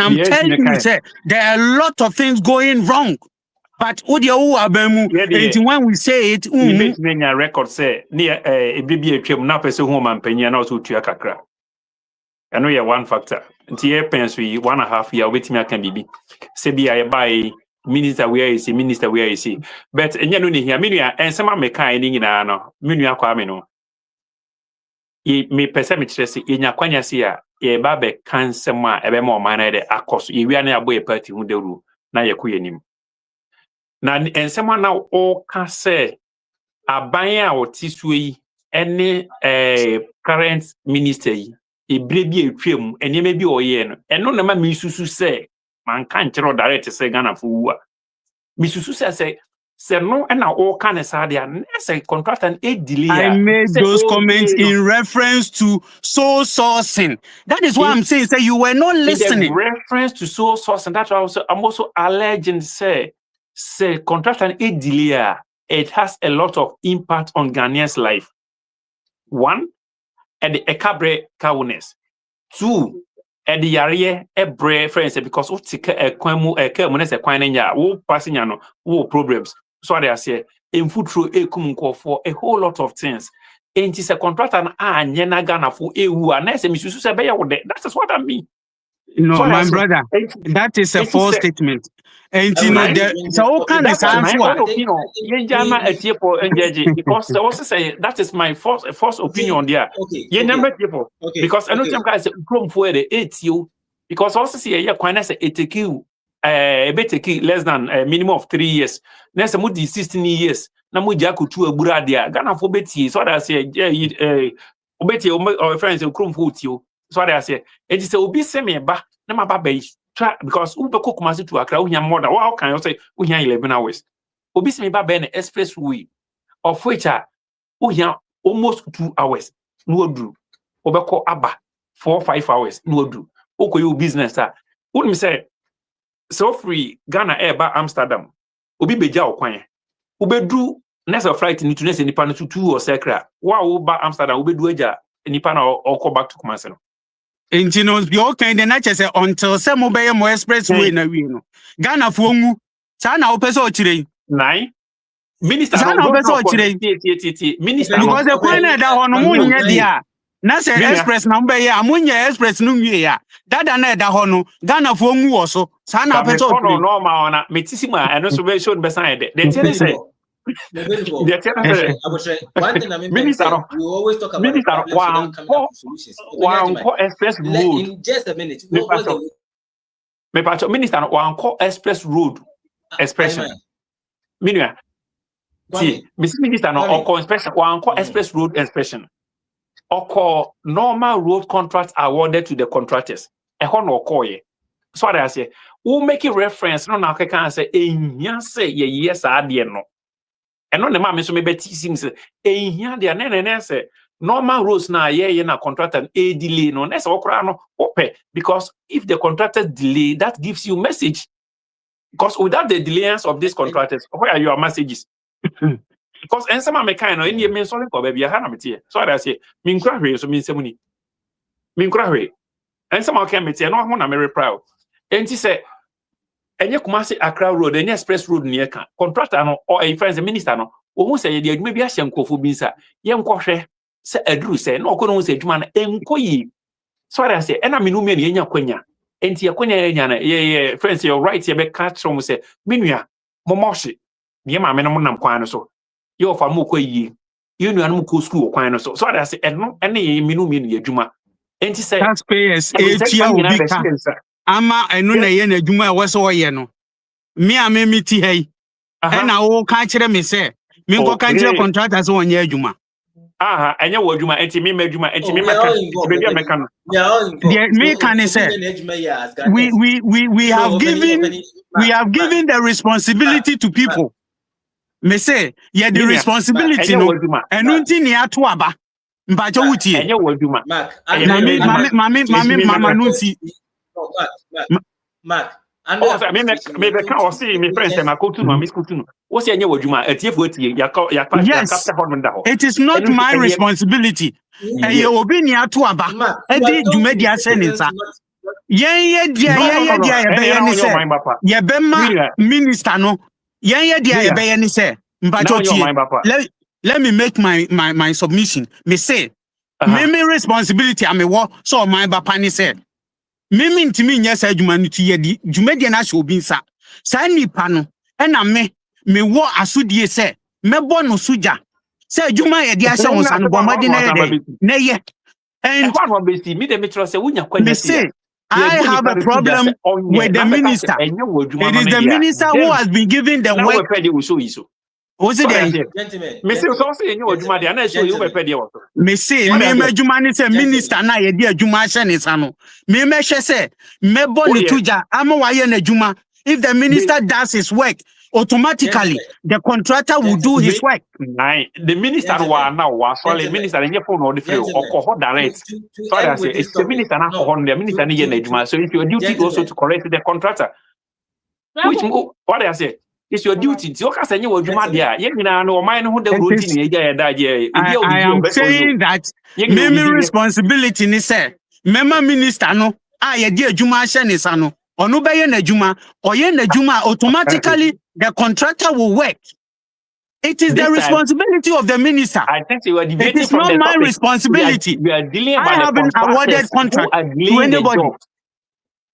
I'm telling you, say, there are a lot of things going wrong. But when we say it, many record say near a baby na person home and penny and also to kakra. I know you one factor. Until pens we 1.5 year waiting I can be. Say be I buy minister where is minister where is he. But and you here minia and some make kind in no minia kwamino. E me person me stress in your kwanya sia e babe can some ebe more manner de akos. E we are near boy party who de ru na ye kuyenim. Na ensema na o ka se aban a otisui ene current minister yi ebrebi etwam enema bi oye no eno na ma misusu se man can't tell direct say Ghana for Misusu say no and all kind of sadia say contract and a delay. I made those comments in reference to soul sourcing. That is what I'm saying. Say you were not listening. In reference to soul sourcing, that's why I'm also alleging say contract and a delay. It has a lot of impact on Ghanaians' life. One, and the ekabre kawunes. Two, and the yare ebre friends because we take a kwamu a kelmones a kwanenya wo passing no wo problems. So they say in food through a kumunko for a whole lot of things. And it's a contract and nyena Ghana for EU and I say Misusu say be that is what I mean. No, so my brother, that is a false statement. And you know, so all kind of answer. Because they also say that is my false opinion there. Because I know some guys come for the 8 you because also see a quite it take you less than a minimum of 3 years. Next mo 16 years. Na mo jaku tu abura dia. Ghana for beti so that say obeti or friends come for you. So I say it is obi se me ba na ma ba because ube ko kumasi to Accra unya more than how can you say unya 11 hours obi se me ba be na expressway of which unya almost 2 hours no odru obeko aba 4-5 hours no odru okoyo business me say so free Ghana air ba Amsterdam obi beja okwan ubedru next flight ni to next nipa no 2 or sekra wa ba Amsterdam ubedu eja nipa na or back to Kumasi no. And you know, your kind of nature say until some obey more expressway na we no. Ghana for mu. Sana opeso chire. Nine. Minister Sana opeso chire. Minister because the point that hono mu nya dia. Na say express na mbe ya amunya express no nwie ya. Dada na da hono Ghana for mu wo so. Sana opeso chire. No normal na metisima eno so be show be sign de. The thing say one thing I mean, we always talk about solutions. Express road. In just a minute, Minister, one call express road expression. Minister, no call expression. One call express road expression. Or call normal road contracts awarded to the contractors. A honor call ye. So what I say, who make a reference? No, now can say, say yes, I did no. And on the man, so maybe teasing say, here they are say normal roads na na contract and a delay no that's all because if the contractors delay, that gives you message. Because without the delays of these contractors, where are your messages? Because and some kind of any mean sorry for baby so I say min cry so mean semuni min cry and some can meet no one am very proud and he say enye Kumasi Accra road enye express road near can contractor no or a friend minister no who say the maybe a shankofo binsa ye nkwohwe se adru se no ko no se adwuma na enkoyi so I say ena menu me nya kwanya enti yakwanya nya na ye friends you right ye be catch from say menua momohye ye ma me no nam kwan no so ye ofa mo kwayi ye nua no ko school kwan no so I say eno ene ye menu me no adwuma enti say taxpayers etia obi ka ama enu na ye na adwuma e so ye no me a me miti hei na wo ka kire me se me nko ka kire contractors won ye adwuma anya wo adwuma enti me adwuma enti me meka be meka no the me can say we have given the responsibility to people me say ye the responsibility no enu nti ni ato aba mpacho wutie anya wo adwuma mama no si Mark, and maybe can or see me friends and I go to no miss kutu. What's your wajuma yes, it is not my responsibility. And you will be near to aba. Edi jumedia senisa. Ye minister no. Ye let me make my submission. Me say me responsibility am wo so my papa ni say me ntimi nya sa adwuma no ti yedi dwumadi na hye obi nsa sa nipa no e na me wo asodie se mebo no soja se adwuma ye de ahye wonsa no bomadi na ye and me say I have a problem with the minister. It is the minister who has been given the work. Was it then? Gentlemen. Me say so say you adwuma de na show you be pede wo. Me say me adwuma ni say minister na ye di adwuma hye ne sa no. Me hwe say me bo ni tuja ama wa ye na adwuma. If the minister does his work, automatically the contractor will do his work. Nine. The minister wa now was solid minister and your phone or the free or direct. So I say it's the minister na on the minister ni ye na adwuma. So it's your duty also to correct the contractor. Which what I say? It's your duty. So can say you adwuma dia. Ye nyina no mind who the routine ye ya da je. I am saying that me responsibility ni say member minister no ye di adwuma hye ne sa no. Onu be ye na adwuma, oye na adwuma automatically the contractor will work. It is the responsibility of the minister. I think you are debating. It is not my responsibility. We are dealing about I haven't awarded contract to anybody.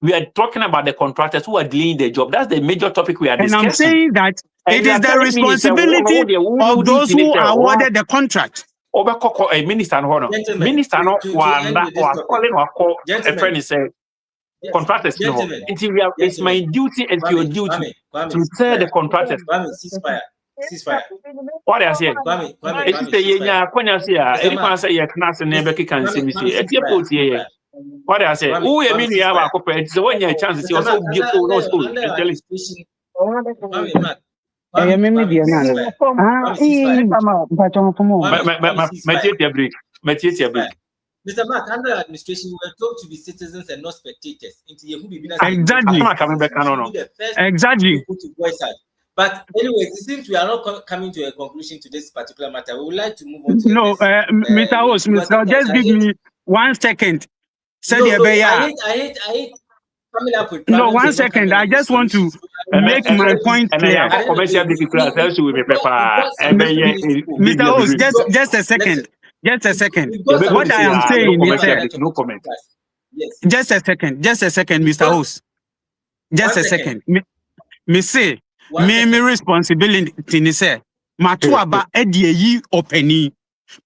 We are talking about the contractors who are dealing the job. That's the major topic we are discussing. And I'm saying that it is the responsibility of those who awarded the contract. Minister no calling a friend is contractors no. It's my duty and your duty to tell the contractors. Ceasefire. What I say? It's the yenya konya say anyone say you class never can see me say. What I say? Who you mean you have a corporate? So when you have a chance, you also be to no school. Mr. Mark, under administration, we were told to be citizens and not spectators. Exactly. Exactly. But anyway, since we are not coming to a conclusion to this particular matter, we would like to move on to Mr. Host, just give me 1 second. I hate coming up with 1 second. I just want to make my point clear. Mr. Host, just a second. Just a second. What I am saying is no comment. Just a second, Mr. Host. Just a second. Me say, me responsibility ni say, matuaba edie yi openi.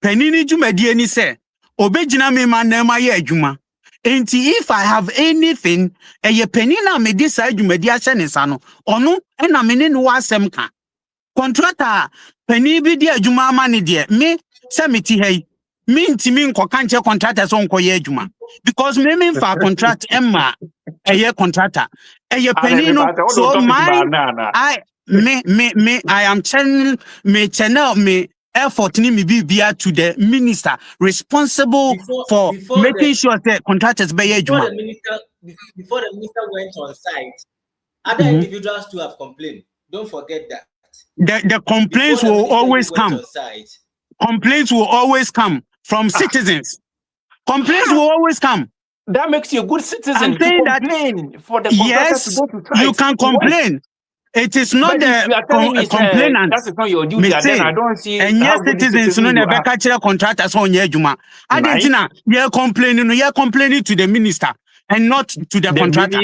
Penny ni jumedie ni say, obejina me manema ye adwuma. Enti if I have anything, ye penny na me di sa jumedi ahye ne sa no, ono na me ne no asem ka. Contractor penny bi di adwuma ama ne de, me semiti hey, me ntimi nkoka nche contractor so nkoye adwuma. Because me fa contract emma eye contractor. Eye penny no, so I am channel me effort ni me bibia to the minister responsible for making sure that contractors pay adwuma. Before the minister went on site, other individuals too have complained. Don't forget that. The complaints will always come. Complaints will always come from citizens. Complaints will always come. That makes you a good citizen. I'm saying that for the yes, you can complain. It is not the complainant. That is not your duty. Then I don't see. And yes, citizens no never catch contractors on yejuma. Adentina, you're complaining to the minister and not to the contractor.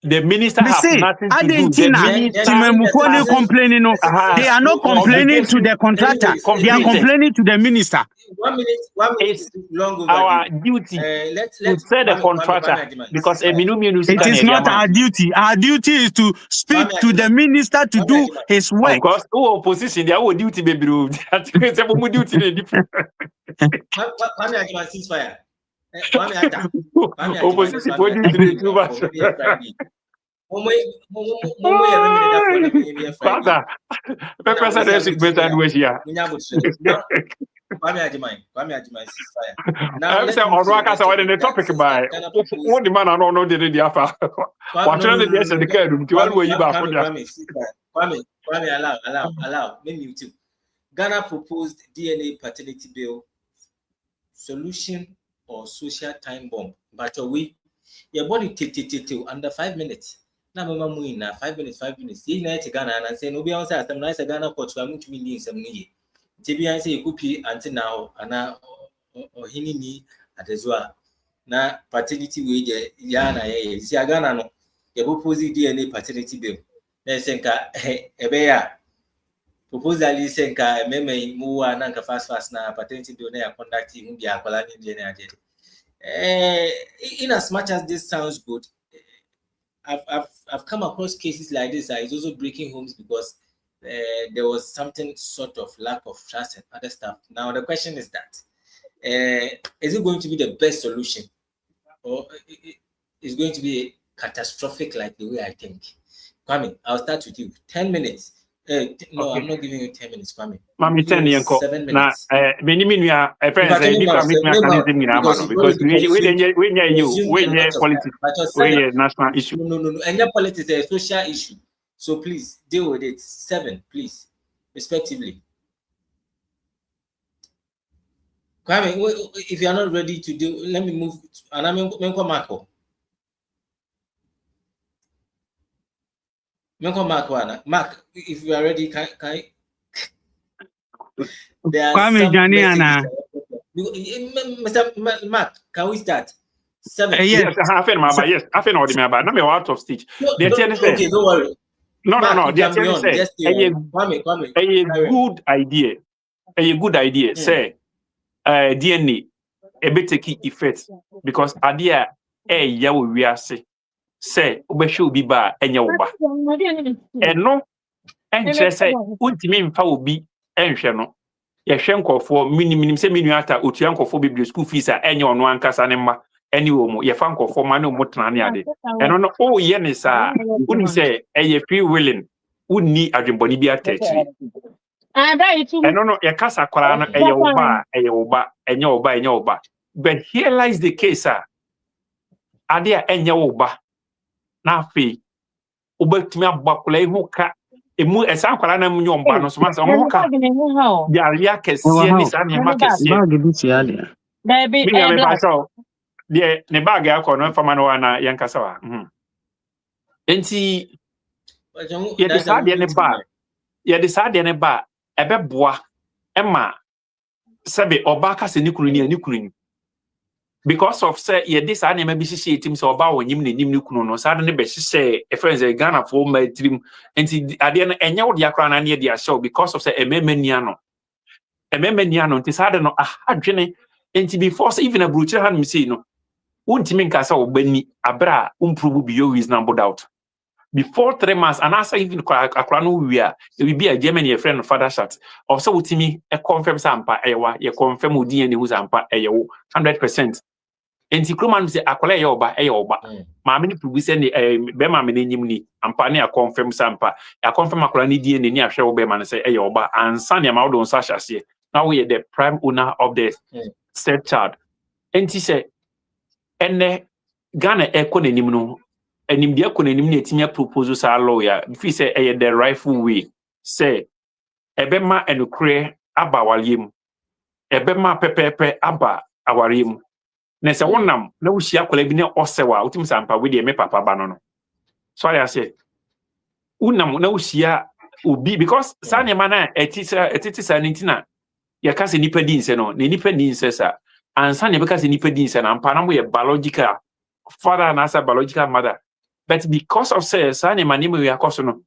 The minister has nothing to do. Complaining. They are not complaining to the contractor. They are complaining to the minister. 1 minute. It's our duty to tell the contractor because it is not our duty. Our duty is to speak to the minister to do his work. Because opposition, they have duty, baby. It's a duty. Ceasefire. Opposition duty too much. Father, the president is better than here. Kwame Ajimai, ceasefire. Now, I'm saying, on Raka, I the topic by what the man I don't know the Diafa. What are the days of the care to all way back? Kwame, allow. Maybe you Ghana proposed DNA paternity bill solution or social time bomb. But your body under 5 minutes. Now, Mama Muina, 5 minutes. You know, Ghana and say, no, be on side. I'm nice. Ghana coach. I'm going to be some money. TBI say you could until now, and now or hinini at as well. Now, paternity wage, Yana, see, I got no. You propose DNA paternity bill. Then Senka, Ebea. Proposally Senka, Meme, Mua, Nanka fast now, paternity bill, they are conducting the Aqualani DNA. In as much as this sounds good, I've come across cases like this. It's also breaking homes because there was something sort of lack of trust and other stuff. Now the question is that is it going to be the best solution, or is going to be catastrophic like the way I think? Kwame, I'll start with you. 10 minutes. No, okay. I'm not giving you 10 minutes, Kwame. Mami 10 yanko. 7 minutes. Na many minua friends say because we politics. We national issue. No. And your politics is a social issue. So please deal with it. 7, please, respectively. Kwame, if you are not ready to do, let me move. And I'm Marco. Mark, if you are ready, can there are Mr. Mark, can we start? 7. Yes, I feel about. No, me out of stage. Okay, don't worry. No. Good idea. A good idea. Say, DNA a bit take effect because idea yawo wiase. Say, obesho bi ba enya wo ba. Eno enche say untimi mfa obi enhwe no. Ye hwe nkofo minim se minu ata otua nkofo bibli school fees a enya ono ankasa ne ma eni wo mu ye fa nkofo ma ne mo tena ne ade. Eno no o ye ne sa unim say eye free willing unni adwemboni bi atachi. Eno no ye kasa kwara no eye wo ba enya wo ba. But here lies the case ade a enya wo ba. Na fe obetumi abakula ihu ka emu esa kwala na munyo mba no so ma so mo ka ya kese ni sa ne ma kese bag bi ti ale baby me ba so de ne bag akọ no fama no na yankasa wa enti ye decide ne ba ebeboa ema sebe oba ka se ni kunu ni because of say ye this na ma bi hihye team so oba wonyim na nim ni kunu no sa ne be hihye e friends e Ghana for ma team enti ade no enye wo de akra na ne de ahye because of say ememania no enti sa de no adwene enti before say even a brucher han me say no untimi nka sa obani abra improve be your reasonable doubt before 3 months and after even akra no wi a e bi a Germany a friend father shot or so utimi e confirm sampa ewa ye confirm odi ene hu sampa eyewo 100%. Enti kroman say akola ye oba ma me ni pubu se ne be ma me n'enyim ni ampa ne a confirm sampa ya confirm akola ni die ne ni ahwe wo be ma ne say eye oba ansa ne ma wo don sa hyase now we the prime owner of the said child. Enti say ene Ghana eko n'enim no enim dia ko n'enim ne etimi propose sa lawyer if say the rightful way say ebe ma enukre aba waliem ebe ma pepepe aba awariem. Na se wonam na wuhia akola bi ne osewa utim sampa we de me papa ba no sorry I say unam na wuhia obi because sa ne ma na etiti sa nintina ya ka se nipa din se no ne nipa din se sa ansa ne be ka se nipa din se na ampa na mo ye biological father na sa biological mother but because of say sa ne ma ne me yakoso no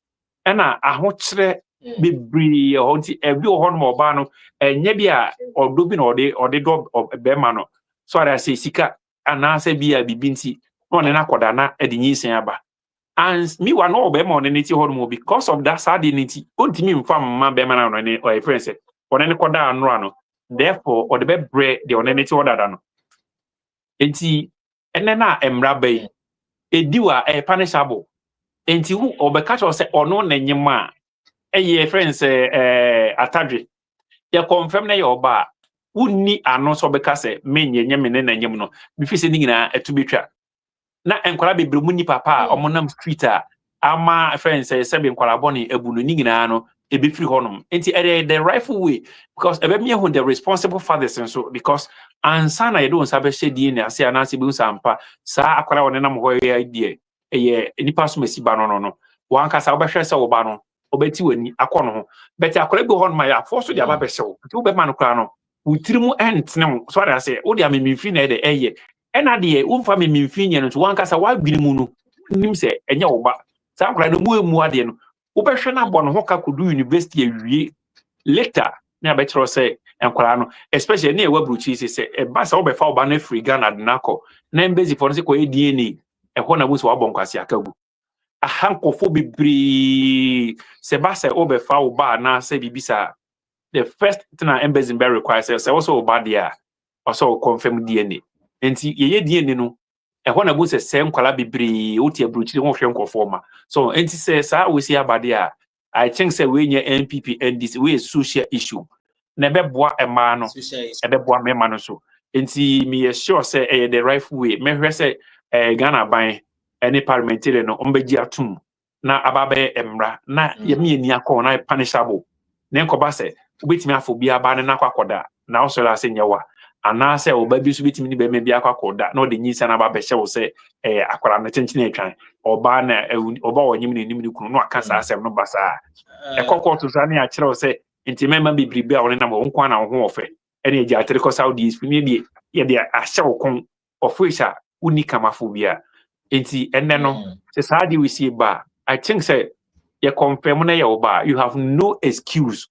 e na ahokyere bebri honti ebi ho no oba no enya bi a odo bi na ode do be ma no. So I say sika anase bia bibinti no ne nakoda na edinyisin aba and me wa no be ma on neti hono because of that sad neti ontimi mfa mma be ma na no ne o friend say on ne koda anro ano therefore o de be bre de on neti odada no enti ene na emra bay ediwa punishable enti hu obeka cho say ono na nyima eye friend say atadwe ye confirm na ye oba unni ano so beka se menye nyeme ne na nyem no bifi se nyina etubetwa na enkwara bebre mu ni papa omonam street a ama friends say sebe enkwara boni abu no nyina no ebefiri honom enti the rightful way because ebe me hu the responsible fathers and so because ansa na ye do nsa be hye na ase anase bi nsampa sa akwara wona nam ho ye idea eye nipa so masi ba no wanka sa obehwe se wo ba no obeti wani akono ho beti akwara bi honom ya force dia ba be hye wo ti be ma no kra no utirimu entnem so I say o dia memimfi na de eye ena de umfa memimfi nye no to wankasa wadwinimu no nim se enya wo ba sa akora no mu ade no wo behwe na bo no ho ka kodu university awie later na be tro say enkwara no especially na e wabruchi se e ba sa wo be fa wo ba na free Ghana de nako na embassy for no se ko DNA e ho na bu so wabon kwase akagu ahankofo bebree se ba se obefa oba na se bibisa the first thing an embassy be require say also oba there also confirm DNA enti ye DNA no ehɔ na bo se nkwala bebree oti abrochiri ho hwɛ nkofo ma so enti se saa we see abade a I think say we nye NPP NDC we social issue na beboa ema no beboa mema no so enti me sure say the right way me hwɛ say Ghana ban any parliamentarian no ombegi atum na ababe emra na yemi eni akọ na punishable na nkoba se obetimi afọ bi aba na akwakoda na osoro ase nyewa ana se oba bi so betimi ni be me bi akwakoda na ode nyisa na ababe hye wo se akwara na chenchene atwan oba na oba wonyim na enim ni kunu no aka sa asem no basa ekokọ to sa na akire wo se nti mema bibribe a woni na wo nkwa na wo ho ofe ene eji atere ko Saudi mi bi ye de ahye wo kon ofisha unika mafobia enti enne no se saadi we see ba I think say you confirm na you ba you have no excuse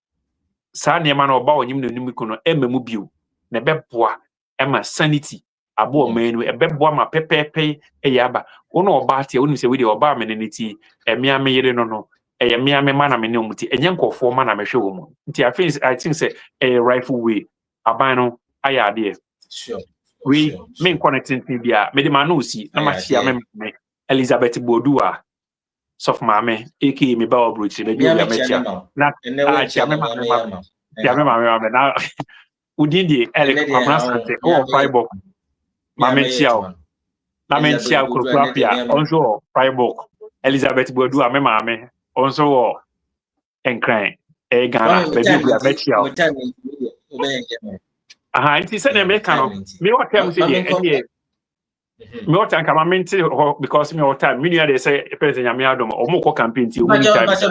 sa ne ma na oba onyim na nim ku no ememu bio na beboa ema sanity abo manu ebeboa ma pepepe eyaba wono oba atia wonim se we de oba ameneniti emia me yire no emia me ma na me ne omuti enye nkofo ma na me hwe wo mu nti I think say a rightful way aban no aya de Sure. we main connecting bia me de ma no si na ma hia me Elizabeth Bodua sof mame eke me ba obrochi be bia me chia na chia me mame na udin di ele kwamrasante o Freiburg mame chia o na me chia krokrapia onso Freiburg Elizabeth Bodua me mame onso o enkran Ghana be bia me chia o aha nti se na me kan no me what time say dey me what time come minti because me what time me they say person nyame adom o mo campaign ti o many times I've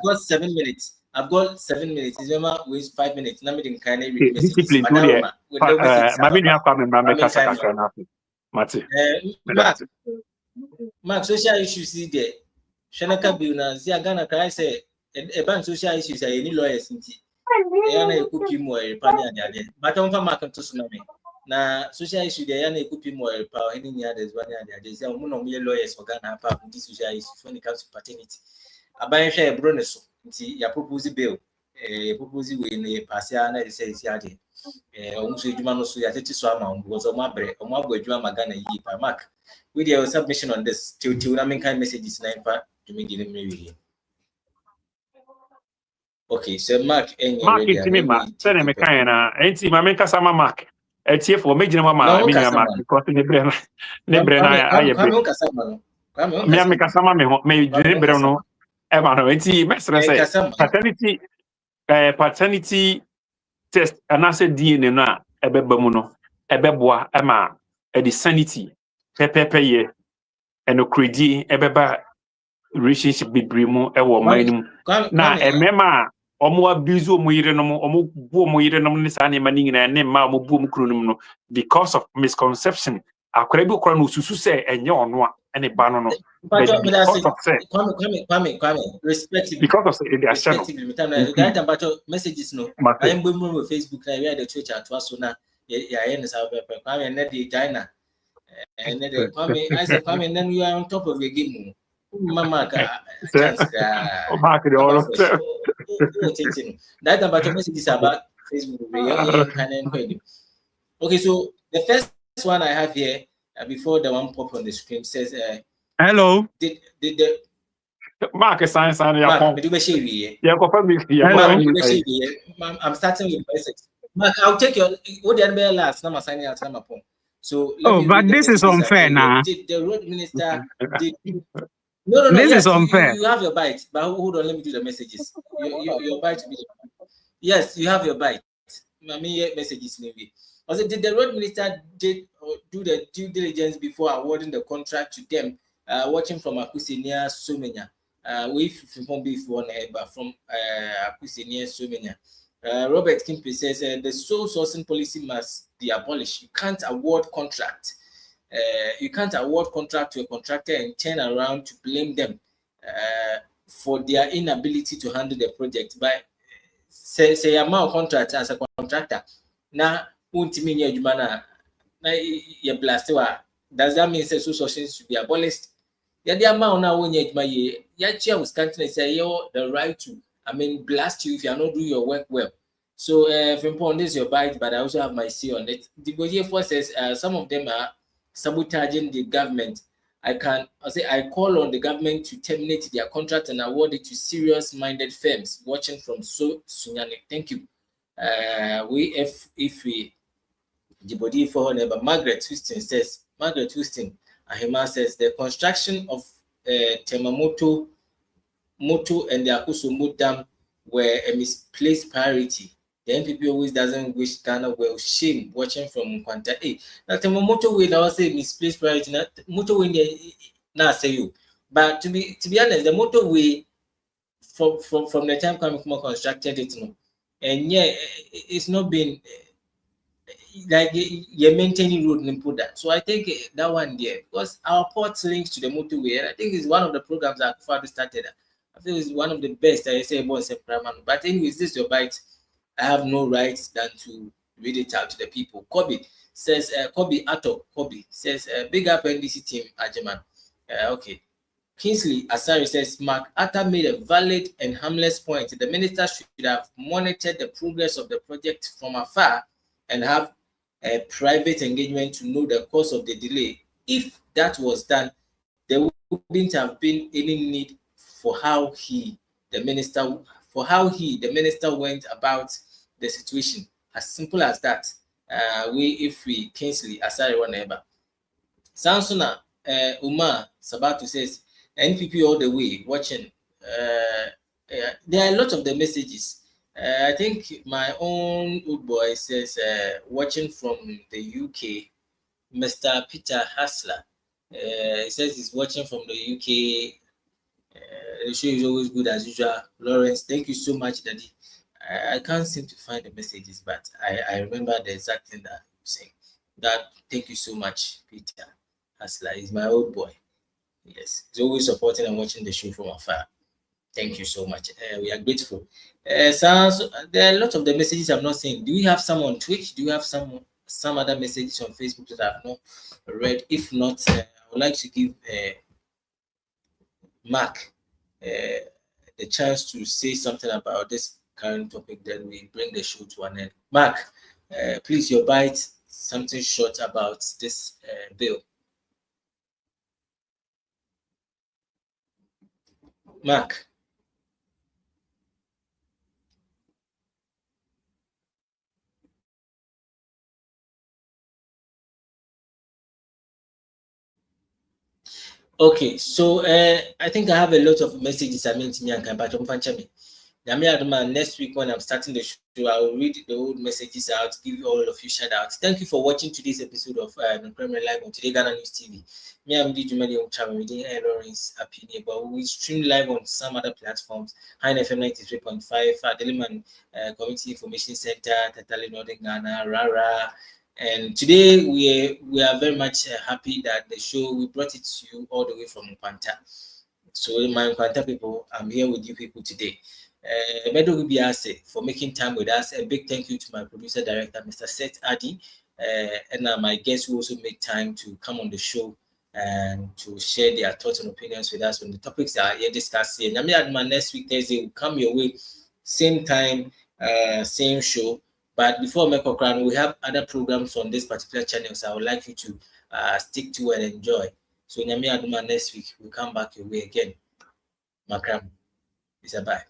got 7 minutes. I've got 7 minutes. Isema waste 5 minutes. Na me den kind of read messages. Discipline to there. Ma me nua kwa me ma me kasa kasa na afi. Mate. Mark social issues there. Shanaka bill na see Ghana cry say e ban social issues any lawyers nti. E na ekupi mo e pa ni ade. But on fa mark to so na me. Na social issue there na ekupi mo e pa any ni others one ade. Say mo no me lawyers for Ghana pa this social issues when it comes to paternity. Aban hwe e bro ne so. Nti ya propose bill propose we na pass ya na say isi ade. Omo so edwuma no so ya tete so ama because omo abre omo abo edwuma magana yi pa mark. With your submission on this, till na main kind messages na ipa to me give me really. Okay, so Mark it's me ma. Say me kind na enti ma me kasa ma Mark. Etie for me gina ma me Mark because ne bre na aye bre. Me kasa ma me gina bre no. E ma no enti me say paternity test anase DNA no a ebeba mu no ebeboa e ma e di sanity pepepe eno kredi ebeba relationship bibrimu ewo manum na emema omo abuse omo yire no omo bu omo yire no ne sa ne mani nyina ne ma omo bu omo kronum no because of misconception akora bi okora no susu se enye ono a ene ba no Kwame respectively because of the respectively that about messages no I am going on Facebook na we are the church at so na ya yen sa Kwame na the China and then Kwame I say Kwame and then you are on top of your game mama ka chance o mark the all of that about messages about Facebook okay so the first one I have here before the one pop on the screen says hello did the Mark science and I'm starting with message. Mark, I'll take your what the other last number signing out number phone. So but this is unfair now. The road minister did no, this yes, is unfair. You have your bite, but hold on, let me do the messages. Your bite yes, you have your bite. Messages maybe. Also, did the road minister do the due diligence before awarding the contract to them? Watching from Akusenia Sumenya. We from before from Akusenia Sumenya. Robert Kimpe says the sole sourcing policy must be abolished. You can't award contract. You can't award contract to a contractor and turn around to blame them for their inability to handle the project. But say amount contract as a contractor. Now, ultimately, you blast. Does that mean that sole sourcing should be abolished? Yeah, the amount now when you my yeah, Wisconsin say you the right to, blast you if you are not doing your work well. So if important this is your bite, but I also have my say on it. The Boje Force says some of them are sabotaging the government. I call on the government to terminate their contract and award it to serious-minded firms watching from Sunyani. Thank you. If we Djibouti for her neighbor Margaret Houston Ahima says the construction of Temamoto Moto and the Akusumu Dam were a misplaced priority. The NPP always doesn't wish Ghana well. Shame watching from Kwanta. Hey, now Temamoto will now say misplaced priority. Not motorway now say you. But to be honest, the motorway from the time coming constructed it, and yeah, it's not been like you're maintaining road and put that. So I think that one there, because our port links to the motorway, and I think it's one of the programs that Father started. I feel it's one of the best I say about September. But anyways, this is your bite. I have no rights than to read it out to the people. Kobe says, Kobe says, big up NDC team, Ajeman. Okay. Kingsley Asari says, Mark Atta made a valid and harmless point. The minister should have monitored the progress of the project from afar and have a private engagement to know the cause of the delay. If that was done, there wouldn't have been any need for how the minister went about the situation. As simple as that. Kingsley Asari whatever. Samsona Umar Sabatu says, NPP all the way watching. There are a lot of the messages. I think my own old boy says, watching from the UK, Mr. Peter Hassler. He says he's watching from the UK. The show is always good as usual. Lawrence, thank you so much, Daddy. I can't seem to find the messages, but I remember the exact thing that you're saying. Thank you so much, Peter Hassler. He's my old boy. Yes, he's always supporting and watching the show from afar. Thank you so much. We are grateful. So there are a lot of the messages I'm not seeing. Do you have some on Twitch? Do you have some other messages on Facebook that I've not read? If not, I would like to give Mark the chance to say something about this current topic. Then we bring the show to an end. Mark, please, your bite, something short about this bill. Mark. Okay, so I think I have a lot of messages I mean to me and Kampatom. Next week when I'm starting the show, I will read the old messages out, give you all of you shout outs. Thank you for watching today's episode of Premier Live on Today Ghana News TV. Me, I'm Jumeli Omchama, reading Lawrence opinion, but we stream live on some other platforms. High FM 93.5, Deliman Community Information Center, Tatali Northern Ghana, Rara. And today we are very much happy that the show, we brought it to you all the way from Nkwanta. So my Nkwanta people, I'm here with you people today. Medo Biase for making time with us. A big thank you to my producer director, Mr. Seth Adi, and my guests who also make time to come on the show and to share their thoughts and opinions with us on the topics that are here discussed here. Next week Thursday will come your way, same time, same show. But before Meko Crown, we have other programs on this particular channel, so I would like you to stick to and enjoy. So Nyami Aduma next week, we'll come back your way again. Makram, it's a bye.